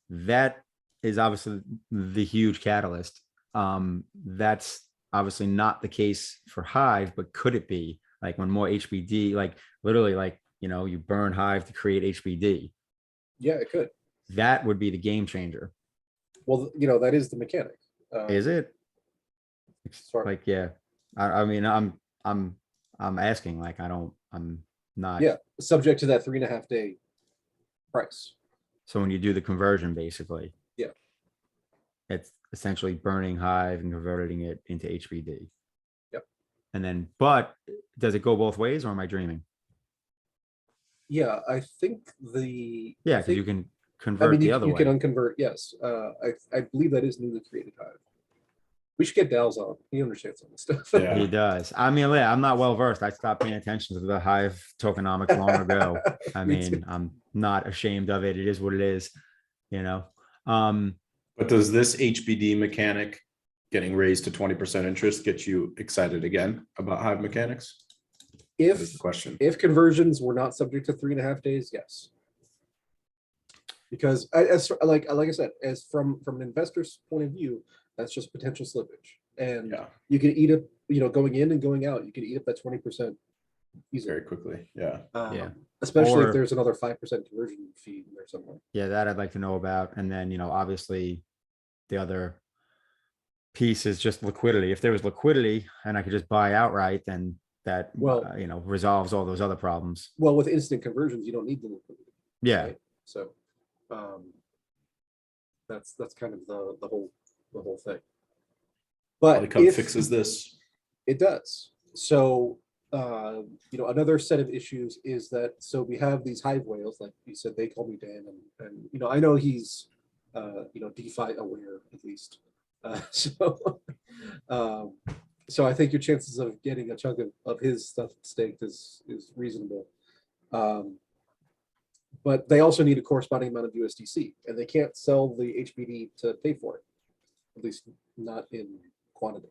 Speaker 3: that is obviously the huge catalyst. That's obviously not the case for Hive, but could it be? Like when more HBD, like literally like, you burn Hive to create HBD.
Speaker 1: Yeah, it could.
Speaker 3: That would be the game changer.
Speaker 1: Well, that is the mechanic.
Speaker 3: Is it?
Speaker 1: Sorry.
Speaker 3: Like, yeah. I mean, I'm asking, like, I'm not.
Speaker 1: Yeah, subject to that 3.5 day price.
Speaker 3: So when you do the conversion, basically.
Speaker 1: Yeah.
Speaker 3: It's essentially burning Hive and converting it into HBD.
Speaker 1: Yep.
Speaker 3: And then, but does it go both ways, or am I dreaming?
Speaker 1: Yeah, I think
Speaker 3: because you can convert the other way.
Speaker 1: You can unconvert, yes. I believe that is newly created Hive. We should get Dal's on. He understands some of this stuff.
Speaker 2: Yeah.
Speaker 3: He does. I mean, yeah, I'm not well versed. I stopped paying attention to the Hive tokenomics long ago. I mean, I'm not ashamed of it. It is what it is,
Speaker 2: But does this HBD mechanic getting raised to 20% interest get you excited again about Hive mechanics? That is the question.
Speaker 1: If conversions were not subject to 3.5 days, yes. Because as like I said, as from an investor's point of view, that's just potential slippage, and you can eat up, going in and going out, you can eat up that 20% easily,
Speaker 2: very quickly. Yeah.
Speaker 1: Especially if there's another 5% conversion fee in there somewhere.
Speaker 3: Yeah, that I'd like to know about. And then, obviously the other piece is just liquidity. If there was liquidity and I could just buy outright, then that, resolves all those other problems.
Speaker 1: Well, with instant conversions, you don't need the liquidity.
Speaker 3: Yeah.
Speaker 1: Right? So that's kind of the whole thing. But
Speaker 2: PolyCUB fixes this.
Speaker 1: It does. So another set of issues is that, so we have these Hive whales, like you said, they call me Dan, and I know he's DeFi aware at least. So I think your chances of getting a chunk of his stuff staked is reasonable. But they also need a corresponding amount of USDC, and they can't sell the HBD to pay for it, at least not in quantity.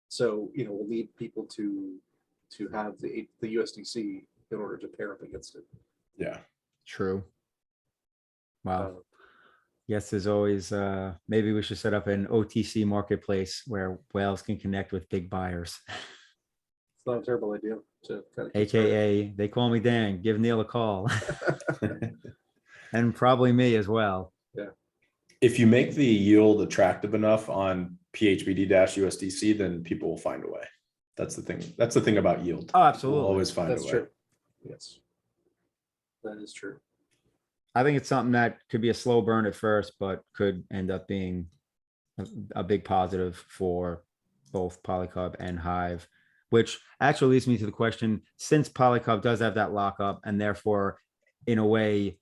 Speaker 1: So we'll need people to to have the USDC in order to pair up against it.
Speaker 2: Yeah.
Speaker 3: True. Wow.
Speaker 1: Uh,
Speaker 3: Yes, there's always, maybe we should set up an OTC marketplace where whales can connect with big buyers.
Speaker 1: It's not a terrible idea to kind of
Speaker 3: AKA, they call me Dan, give Neil a call. And probably me as well.
Speaker 2: If you make the yield attractive enough on pHBD-USDC, then people will find a way. That's the thing. That's the thing about yield.
Speaker 3: Oh,
Speaker 2: We'll
Speaker 3: absolutely.
Speaker 2: always find
Speaker 1: That's
Speaker 2: a way.
Speaker 1: true. Yes, that is true.
Speaker 3: I think it's something that could be a slow burn at first, but could end up being a big positive for both PolyCUB and Hive, which actually leads me to the question, since PolyCUB does have that lockup and therefore in a way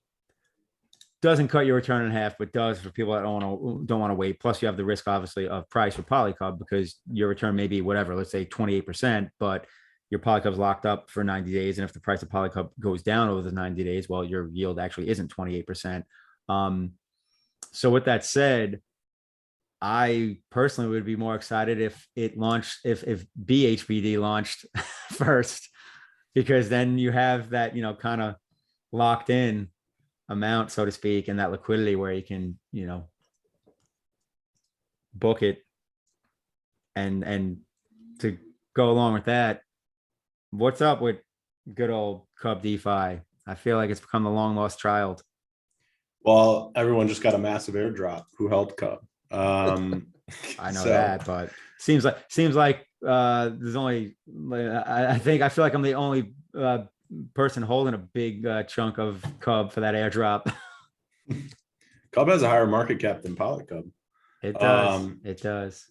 Speaker 3: doesn't cut your return in half, but does for people that don't want to wait. Plus you have the risk obviously of price for PolyCUB because your return may be whatever, let's say 28%, but your PolyCUB's locked up for 90 days. And if the price of PolyCUB goes down over the 90 days, well, your yield actually isn't 28%. So with that said, I personally would be more excited if it launched, if pHBD launched first, because then you have that, kind of locked in amount, so to speak, and that liquidity where you can, book it. And to go along with that, what's up with good old Cub DeFi? I feel like it's become the long lost child.
Speaker 2: Well, everyone just got a massive airdrop who held Cub.
Speaker 3: I know that, but seems like there's only, I feel like I'm the only person holding a big chunk of Cub for that airdrop.
Speaker 2: Cub has a higher market cap than PolyCUB.
Speaker 3: It does. It does.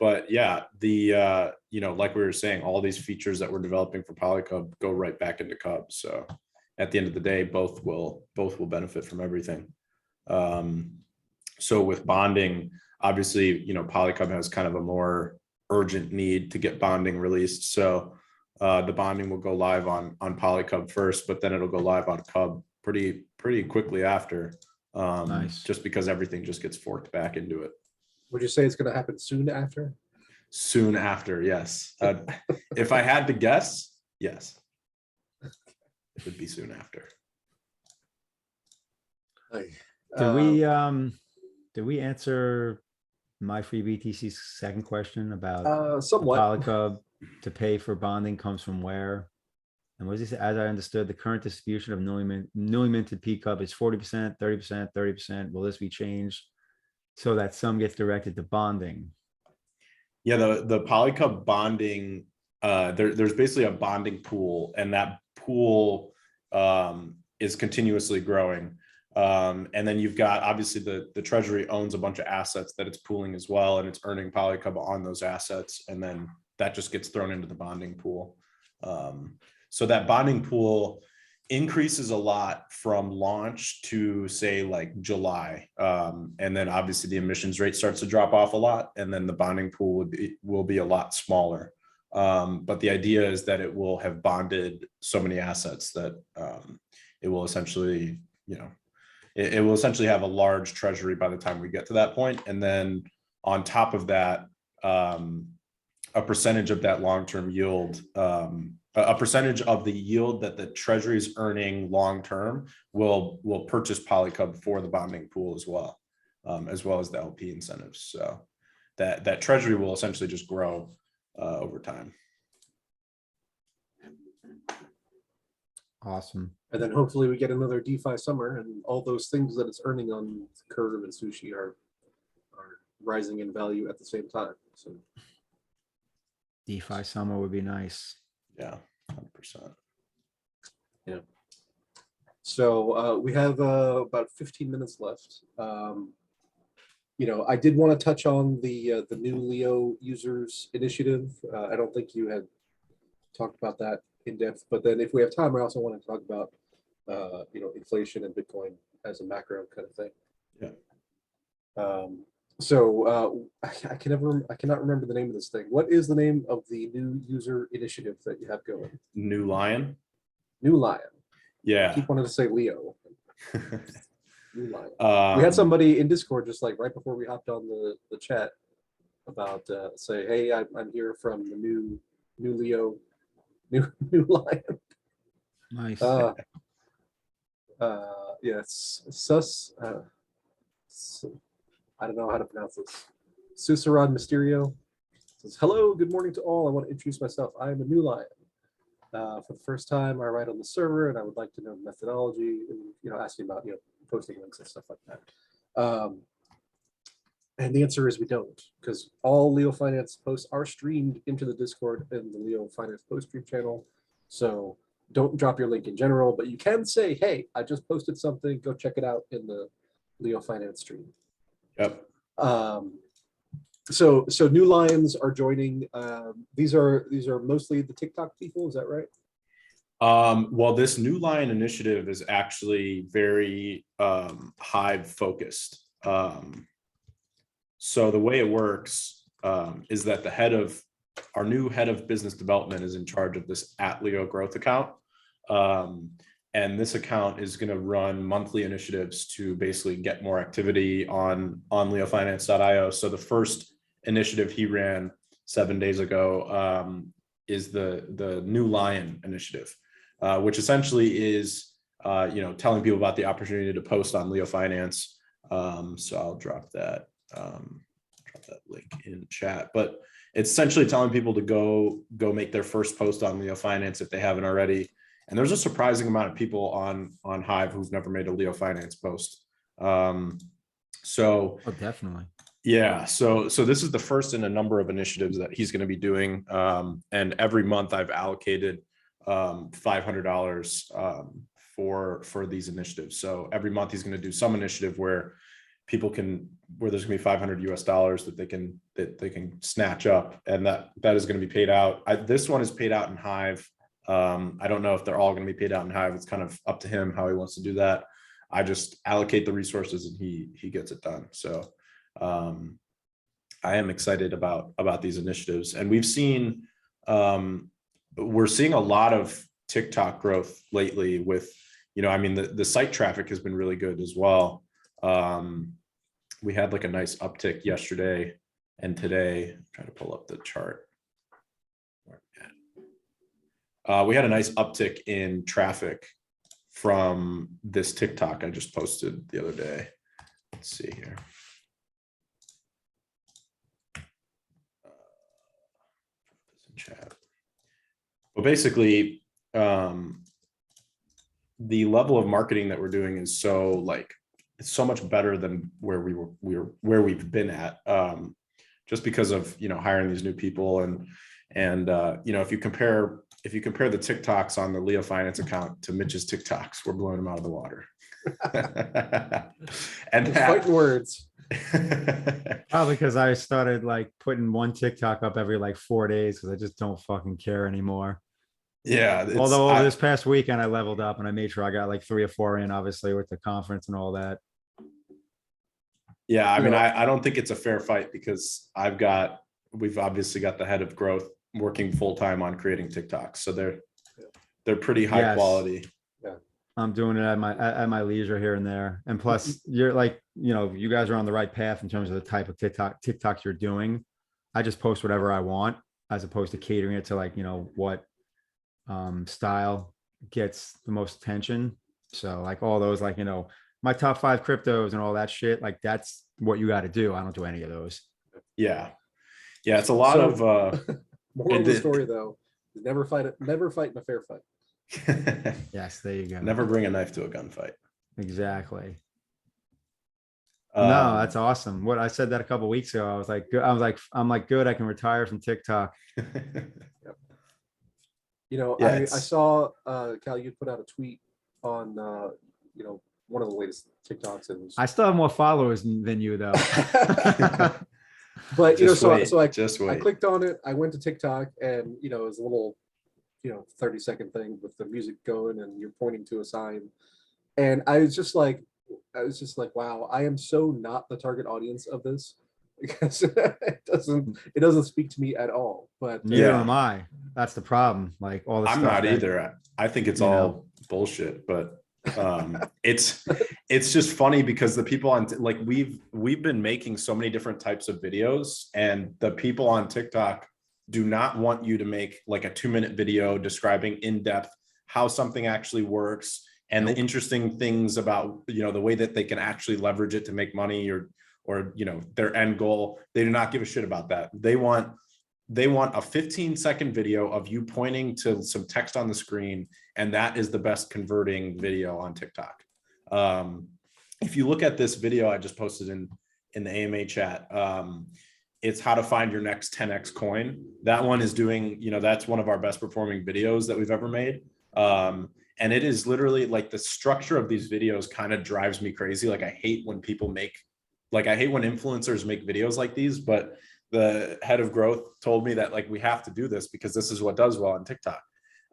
Speaker 2: But yeah, the like we were saying, all these features that we're developing for PolyCUB go right back into Cub. So at the end of the day, both will benefit from everything. So with bonding, obviously, PolyCUB has kind of a more urgent need to get bonding released. So the bonding will go live on PolyCUB first, but then it'll go live on Cub pretty quickly after.
Speaker 3: Nice.
Speaker 2: Just because everything just gets forked back into it.
Speaker 1: Would you say it's going to happen soon after?
Speaker 2: Soon after, yes. If I had to guess, yes. It would be soon after.
Speaker 3: Did we answer my free BTC's second question about
Speaker 1: somewhat?
Speaker 3: PolyCUB to pay for bonding comes from where? And what does he say? As I understood, the current distribution of newly minted PCUB is 40%, 30%, 30%. Will this be changed so that some gets directed to bonding?
Speaker 2: Yeah, the PolyCUB bonding, there's basically a bonding pool, and that pool is continuously growing. And then you've got, obviously, the treasury owns a bunch of assets that it's pooling as well, and it's earning PolyCUB on those assets, and then that just gets thrown into the bonding pool. So that bonding pool increases a lot from launch to, say, like July, and then obviously the emissions rate starts to drop off a lot, and then the bonding pool will be a lot smaller. But the idea is that it will have bonded so many assets that it will essentially, it will essentially have a large treasury by the time we get to that point. And then on top of that, a percentage of that long-term yield, a percentage of the yield that the treasury is earning long-term will purchase PolyCUB for the bonding pool as well as the LP incentives. So that treasury will essentially just grow over time.
Speaker 3: Awesome.
Speaker 1: And then hopefully we get another DeFi summer, and all those things that it's earning on Curve and Sushi are rising in value at the same time. So
Speaker 3: DeFi summer would be nice.
Speaker 2: Yeah, 100%.
Speaker 1: Yeah. So we have about 15 minutes left. I did want to touch on the new Leo users initiative. I don't think you had talked about that in depth, but then if we have time, I also want to talk about inflation and Bitcoin as a macro kind of thing.
Speaker 2: Yeah.
Speaker 1: So I cannot remember the name of this thing. What is the name of the new user initiative that you have going?
Speaker 2: New Lion.
Speaker 1: New Lion.
Speaker 2: Yeah.
Speaker 1: I keep wanting to say Leo. New Lion. We had somebody in Discord just like right before we hopped on the chat about say, hey, I'm here from the new Leo New Lion.
Speaker 3: Nice.
Speaker 1: Yes, Sus. I don't know how to pronounce this. Susaran Mysterio says, "Hello, good morning to all. I want to introduce myself. I am a New Lion. For the first time, I write on the server, and I would like to know the methodology. And, asking about posting links and stuff like that." And the answer is we don't, because all LeoFinance posts are streamed into the Discord and the LeoFinance post stream channel. So don't drop your link in general, but you can say, "Hey, I just posted something. Go check it out in the LeoFinance stream."
Speaker 2: Yep.
Speaker 1: So new lions are joining. These are mostly the TikTok people. Is that right?
Speaker 2: Well, this New Lion initiative is actually very Hive focused. So the way it works is that our new head of business development is in charge of this @Leo growth account. And this account is going to run monthly initiatives to basically get more activity on leofinance.io. So the first initiative he ran 7 days ago is the New Lion initiative, which essentially is telling people about the opportunity to post on LeoFinance. So I'll drop that link in chat, but it's essentially telling people to go make their first post on LeoFinance if they haven't already. And there's a surprising amount of people on Hive who've never made a LeoFinance post. So
Speaker 3: Definitely.
Speaker 2: yeah, so this is the first in a number of initiatives that he's going to be doing. And every month I've allocated $500 for these initiatives. So every month he's going to do some initiative where there's going to be $500 that they can snatch up, and that is going to be paid out. This one is paid out in Hive. I don't know if they're all going to be paid out in Hive. It's kind of up to him how he wants to do that. I just allocate the resources and he gets it done. So I am excited about these initiatives, and we're seeing a lot of TikTok growth lately with, the site traffic has been really good as well. We had like a nice uptick yesterday and today. I'm trying to pull up the chart. We had a nice uptick in traffic from this TikTok I just posted the other day. Let's see here. Chat. Well, basically, the level of marketing that we're doing is it's so much better than where we've been at, just because of hiring these new people and if you compare the TikToks on the LeoFinance account to Mitch's TikToks, we're blowing them out of the water. And
Speaker 1: fighting words.
Speaker 3: Probably because I started putting one TikTok up every 4 days because I just don't fucking care anymore.
Speaker 2: Yeah.
Speaker 3: Although over this past weekend I leveled up and I made sure I got 3 or 4 in, obviously with the conference and all that.
Speaker 2: Yeah, I don't think it's a fair fight because we've obviously got the head of growth working full time on creating TikToks, so they're pretty high quality.
Speaker 3: Yeah, I'm doing it at my leisure here and there, and plus you're you guys are on the right path in terms of the type of TikTok you're doing. I just post whatever I want as opposed to catering it to what style gets the most attention. So all those my top 5 cryptos and all that shit, that's what you got to do. I don't do any of those.
Speaker 2: Yeah, it's a lot of
Speaker 1: moral of the story though, never fight in a fair fight.
Speaker 3: Yes, there you go.
Speaker 2: Never bring a knife to a gunfight.
Speaker 3: Exactly. No, that's awesome. What I said that a couple of weeks ago, I was like, good. I can retire from TikTok.
Speaker 1: Yep. I saw Cal, you put out a tweet on one of the latest TikToks, and
Speaker 3: I still have more followers than you though.
Speaker 1: But
Speaker 2: I
Speaker 1: clicked on it. I went to TikTok, and it was a little 30-second thing with the music going, and you're pointing to a sign, and I was just like, wow, I am so not the target audience of this, because it doesn't speak to me at all. But
Speaker 3: neither am I. That's the problem. All the
Speaker 2: I'm
Speaker 3: stuff
Speaker 2: not either. I think it's all bullshit, but it's just funny because the people on we've been making so many different types of videos, and the people on TikTok do not want you to make like a 2-minute video describing in depth how something actually works and the interesting things about, you know, the way that they can actually leverage it to make money or, you know, their end goal. They do not give a shit about that. They want a 15-second video of you pointing to some text on the screen, and that is the best converting video on TikTok. If you look at this video I just posted in the AMA chat, it's how to find your next 10x coin. That one is doing, you know, that's one of our best performing videos that we've ever made. And it is literally like the structure of these videos kind of drives me crazy. Like I hate when influencers make videos like these, but the head of growth told me that like we have to do this because this is what does well on TikTok.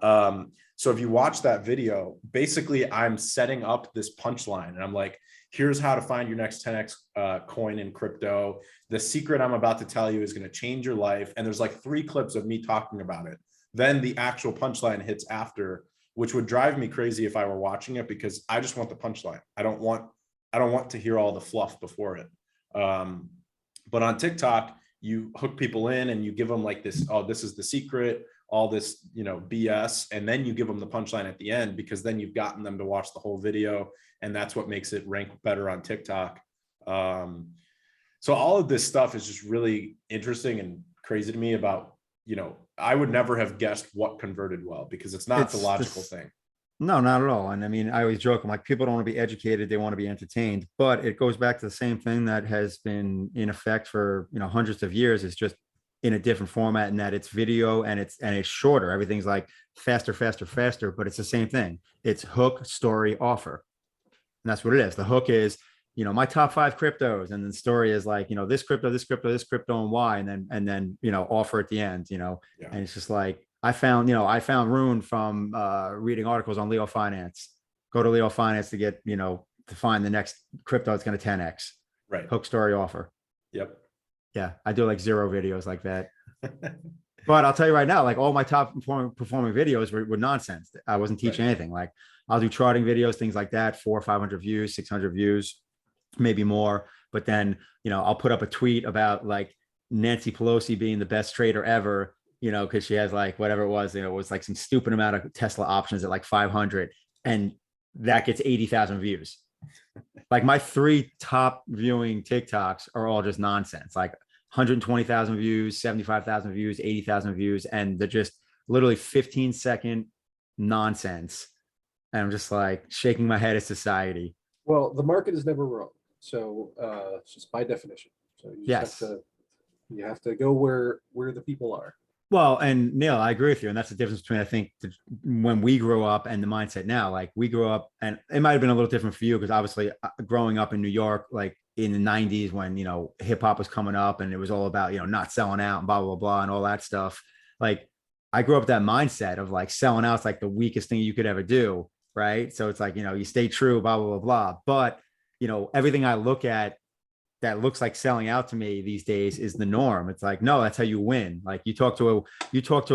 Speaker 2: So if you watch that video, basically I'm setting up this punchline and I'm like, here's how to find your next 10x coin in crypto. The secret I'm about to tell you is going to change your life. And there's like 3 clips of me talking about it. Then the actual punchline hits after, which would drive me crazy if I were watching it because I just want the punchline. I don't want to hear all the fluff before it. But on TikTok, you hook people in and you give them like this, oh, this is the secret, all this, you know, BS. And then you give them the punchline at the end because then you've gotten them to watch the whole video. And that's what makes it rank better on TikTok. So all of this stuff is just really interesting and crazy to me about, you know, I would never have guessed what converted well because it's not the logical thing.
Speaker 3: No, not at all. And I mean, I always joke, I'm like, people don't want to be educated. They want to be entertained, but it goes back to the same thing that has been in effect for, you know, hundreds of years. It's just in a different format and that it's video and it's shorter. Everything's like faster, but it's the same thing. It's hook, story, offer. And that's what it is. The hook is, you know, my top 5 cryptos. And then the story is like, you know, this crypto, and why, and then, you know, offer at the end, you know, and it's just like, I found Rune from reading articles on LeoFinance. Go to LeoFinance to get, you know, to find the next crypto that's going to 10x.
Speaker 2: Right.
Speaker 3: Hook, story, offer.
Speaker 2: Yep.
Speaker 3: Yeah. I do like 0 videos like that. But I'll tell you right now, like all my top performing videos were nonsense. I wasn't teaching anything. Like I'll do charting videos, things like that, 400 or 500 views, 600 views, maybe more. But then, you know, I'll put up a tweet about like Nancy Pelosi being the best trader ever, you know, because she has like whatever it was, you know, it was like some stupid amount of Tesla options at like 500, and that gets 80,000 views. Like my 3 top viewing TikToks are all just nonsense, like 120,000 views, 75,000 views, 80,000 views, and they're just literally 15-second nonsense. And I'm just like shaking my head at society.
Speaker 1: Well, the market is never wrong, so it's just by definition. So you have to go where the people are.
Speaker 3: Well, and Neil, I agree with you. And that's the difference between, I think, when we grew up and the mindset now. Like we grew up, and it might have been a little different for you because obviously growing up in New York, like in the 90s when, you know, hip hop was coming up and it was all about, you know, not selling out and blah, blah, blah, and all that stuff. Like I grew up with that mindset of like selling out is like the weakest thing you could ever do. Right. So it's like, you know, you stay true, blah, blah, blah, blah. But, you know, everything I look at that looks like selling out to me these days is the norm. It's like, no, that's how you win. Like you talk to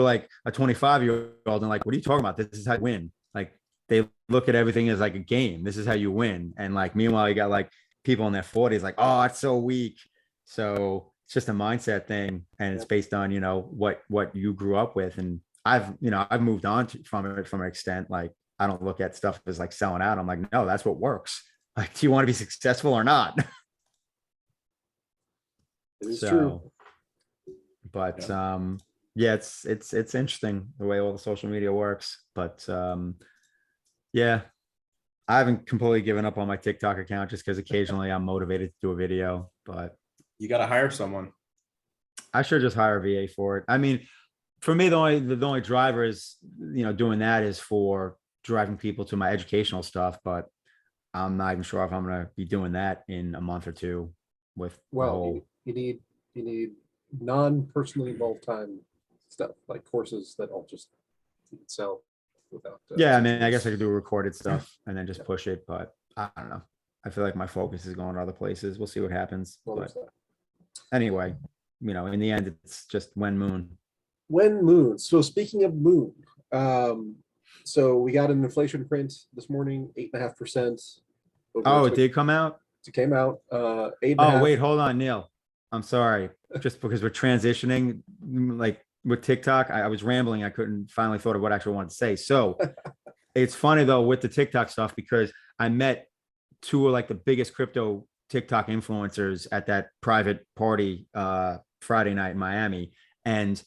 Speaker 3: like a 25-year-old and like, what are you talking about? This is how you win. Like they look at everything as like a game. This is how you win. And like, meanwhile, you got like people in their 40s, like, oh, it's so weak. So it's just a mindset thing. And it's based on, you know, what you grew up with. And I've moved on from it from an extent. Like I don't look at stuff as like selling out. I'm like, no, that's what works. Like, do you want to be successful or not?
Speaker 1: It is true.
Speaker 3: But yeah, it's interesting the way all the social media works. But yeah, I haven't completely given up on my TikTok account just because occasionally I'm motivated to do a video. But
Speaker 2: you got to hire someone.
Speaker 3: I should just hire a VA for it. I mean, for me, the only driver is, you know, doing that is for driving people to my educational stuff. But I'm not even sure if I'm going to be doing that in a month or 2 with
Speaker 1: you need non-personally involved time stuff like courses that I'll just sell without.
Speaker 3: Yeah, I mean, I guess I could do recorded stuff and then just push it, but I don't know. I feel like my focus is going to other places. We'll see what happens. But anyway, you know, in the end, it's just when moon. So speaking of moon,
Speaker 1: so we got an inflation print this morning, 8.5%.
Speaker 3: Oh, it did come out?
Speaker 1: It came out. 8.5.
Speaker 3: Oh, wait, hold on, Neil. I'm sorry. Just because we're transitioning, like with TikTok, I was rambling. I couldn't finally thought of what I actually wanted to say. So it's funny though with the TikTok stuff because I met two of like the biggest crypto TikTok influencers at that private party Friday night in Miami. And,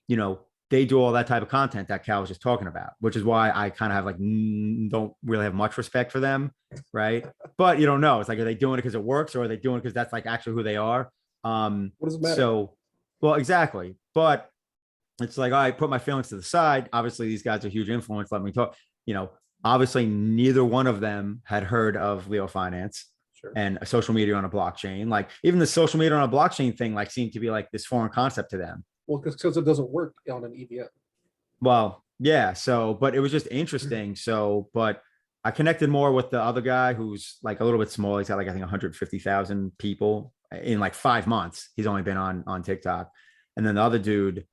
Speaker 3: you know, they do all that type of content that Cal was just talking about, which is why I kind of have like, don't really have much respect for them. Right. But you don't know. It's like, are they doing it because it works or are they doing it because that's like actually who they are?
Speaker 1: What does it matter?
Speaker 3: So, well, exactly. But it's like, I put my feelings to the side. Obviously, these guys are huge influence. Let me talk. You know, obviously, neither one of them had heard of LeoFinance and a social media on a blockchain. Like even the social media on a blockchain thing, like seemed to be like this foreign concept to them.
Speaker 1: Well, because it doesn't work on an EVM.
Speaker 3: Well, yeah. So, but it was just interesting. So, but I connected more with the other guy who's like a little bit small. He's got like I think 150,000 people in like 5 months. He's only been on TikTok, and then the other dude.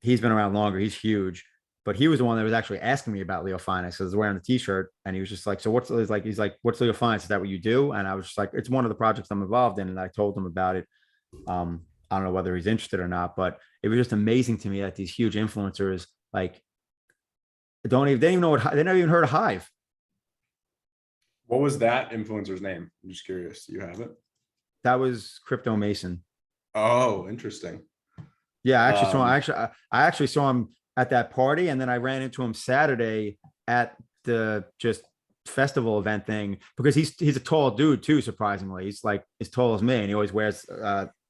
Speaker 3: He's been around longer. He's huge, but he was the one that was actually asking me about LeoFinance. Because I was wearing the t-shirt and he was just like, so what's like, he's like, what's LeoFinance? Is that what you do? And I was just like, it's one of the projects I'm involved in. And I told him about it. I don't know whether he's interested or not, but it was just amazing to me that these huge influencers, like they didn't even know what, they never even heard of Hive.
Speaker 2: What was that influencer's name? I'm just curious. Do you have it?
Speaker 3: That was Crypto Mason.
Speaker 2: Oh, interesting.
Speaker 3: Yeah, I actually saw him at that party, and then I ran into him Saturday at the just festival event thing because he's a tall dude too. Surprisingly, he's like as tall as me, and he always wears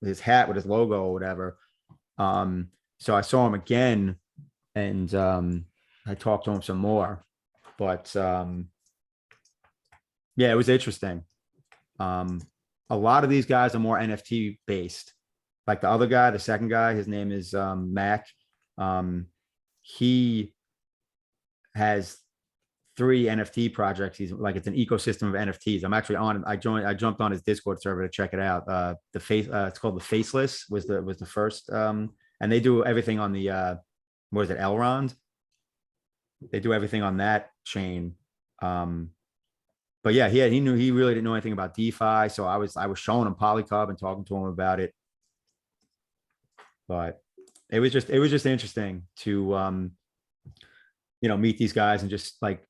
Speaker 3: his hat with his logo or whatever. So I saw him again, and I talked to him some more, but yeah, it was interesting. A lot of these guys are more NFT based. Like the other guy, the second guy, his name is Mac. He has 3 NFT projects. He's like, it's an ecosystem of NFTs. I'm actually on, I jumped on his Discord server to check it out. It's called the Faceless was the first. And they do everything on the, what is it? Elrond. They do everything on that chain. But yeah, he really didn't know anything about DeFi. So I was showing him PolyCUB and talking to him about it. But it was just interesting to meet these guys and just like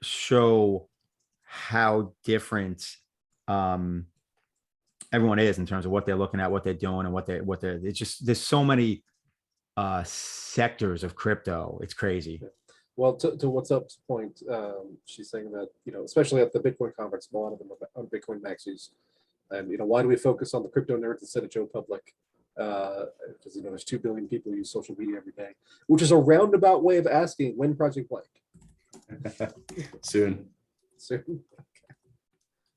Speaker 3: show how different everyone is in terms of what they're looking at, what they're doing, and what they're it's just there's so many sectors of crypto. It's crazy.
Speaker 1: Well, to what's up's point, she's saying that, especially at the Bitcoin conference, a lot of them are on Bitcoin maxis. And, why do we focus on the crypto nerds instead of Joe Public? Because, there's 2 billion people who use social media every day, which is a roundabout way of asking when Project Blank.
Speaker 2: Soon.
Speaker 1: Okay.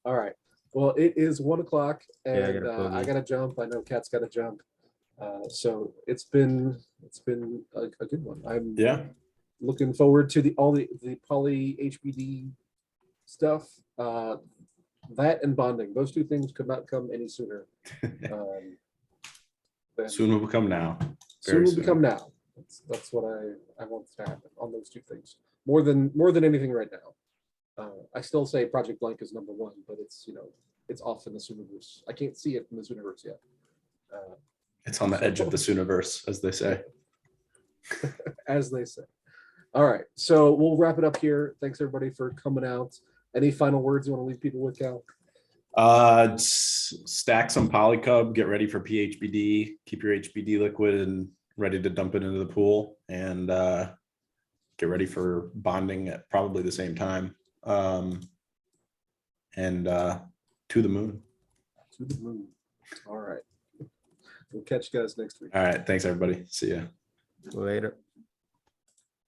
Speaker 1: All right. Well, it is 1 o'clock and I got to jump. I know Kat's got to jump. So it's been a good one. I'm looking forward to all the poly HBD stuff. That and bonding, those 2 things could not come any sooner.
Speaker 2: Soon will become now.
Speaker 1: Soon will become now. That's what I want to happen on those 2 things. More than anything right now. I still say Project Blank is number 1, but it's it's off in the Sooniverse. I can't see it in the Sooniverse yet.
Speaker 2: It's on the edge of the Sooniverse, as they say.
Speaker 1: As they say. All right, so we'll wrap it up here. Thanks everybody for coming out. Any final words you want to leave people with, Cal?
Speaker 2: Stack some PolyCUB, get ready for pHBD, keep your HBD liquid and ready to dump it into the pool, and get ready for bonding at probably the same time. And to the moon.
Speaker 1: To the moon. All right. We'll catch you guys next week.
Speaker 2: All right. Thanks, everybody. See ya.
Speaker 3: Later.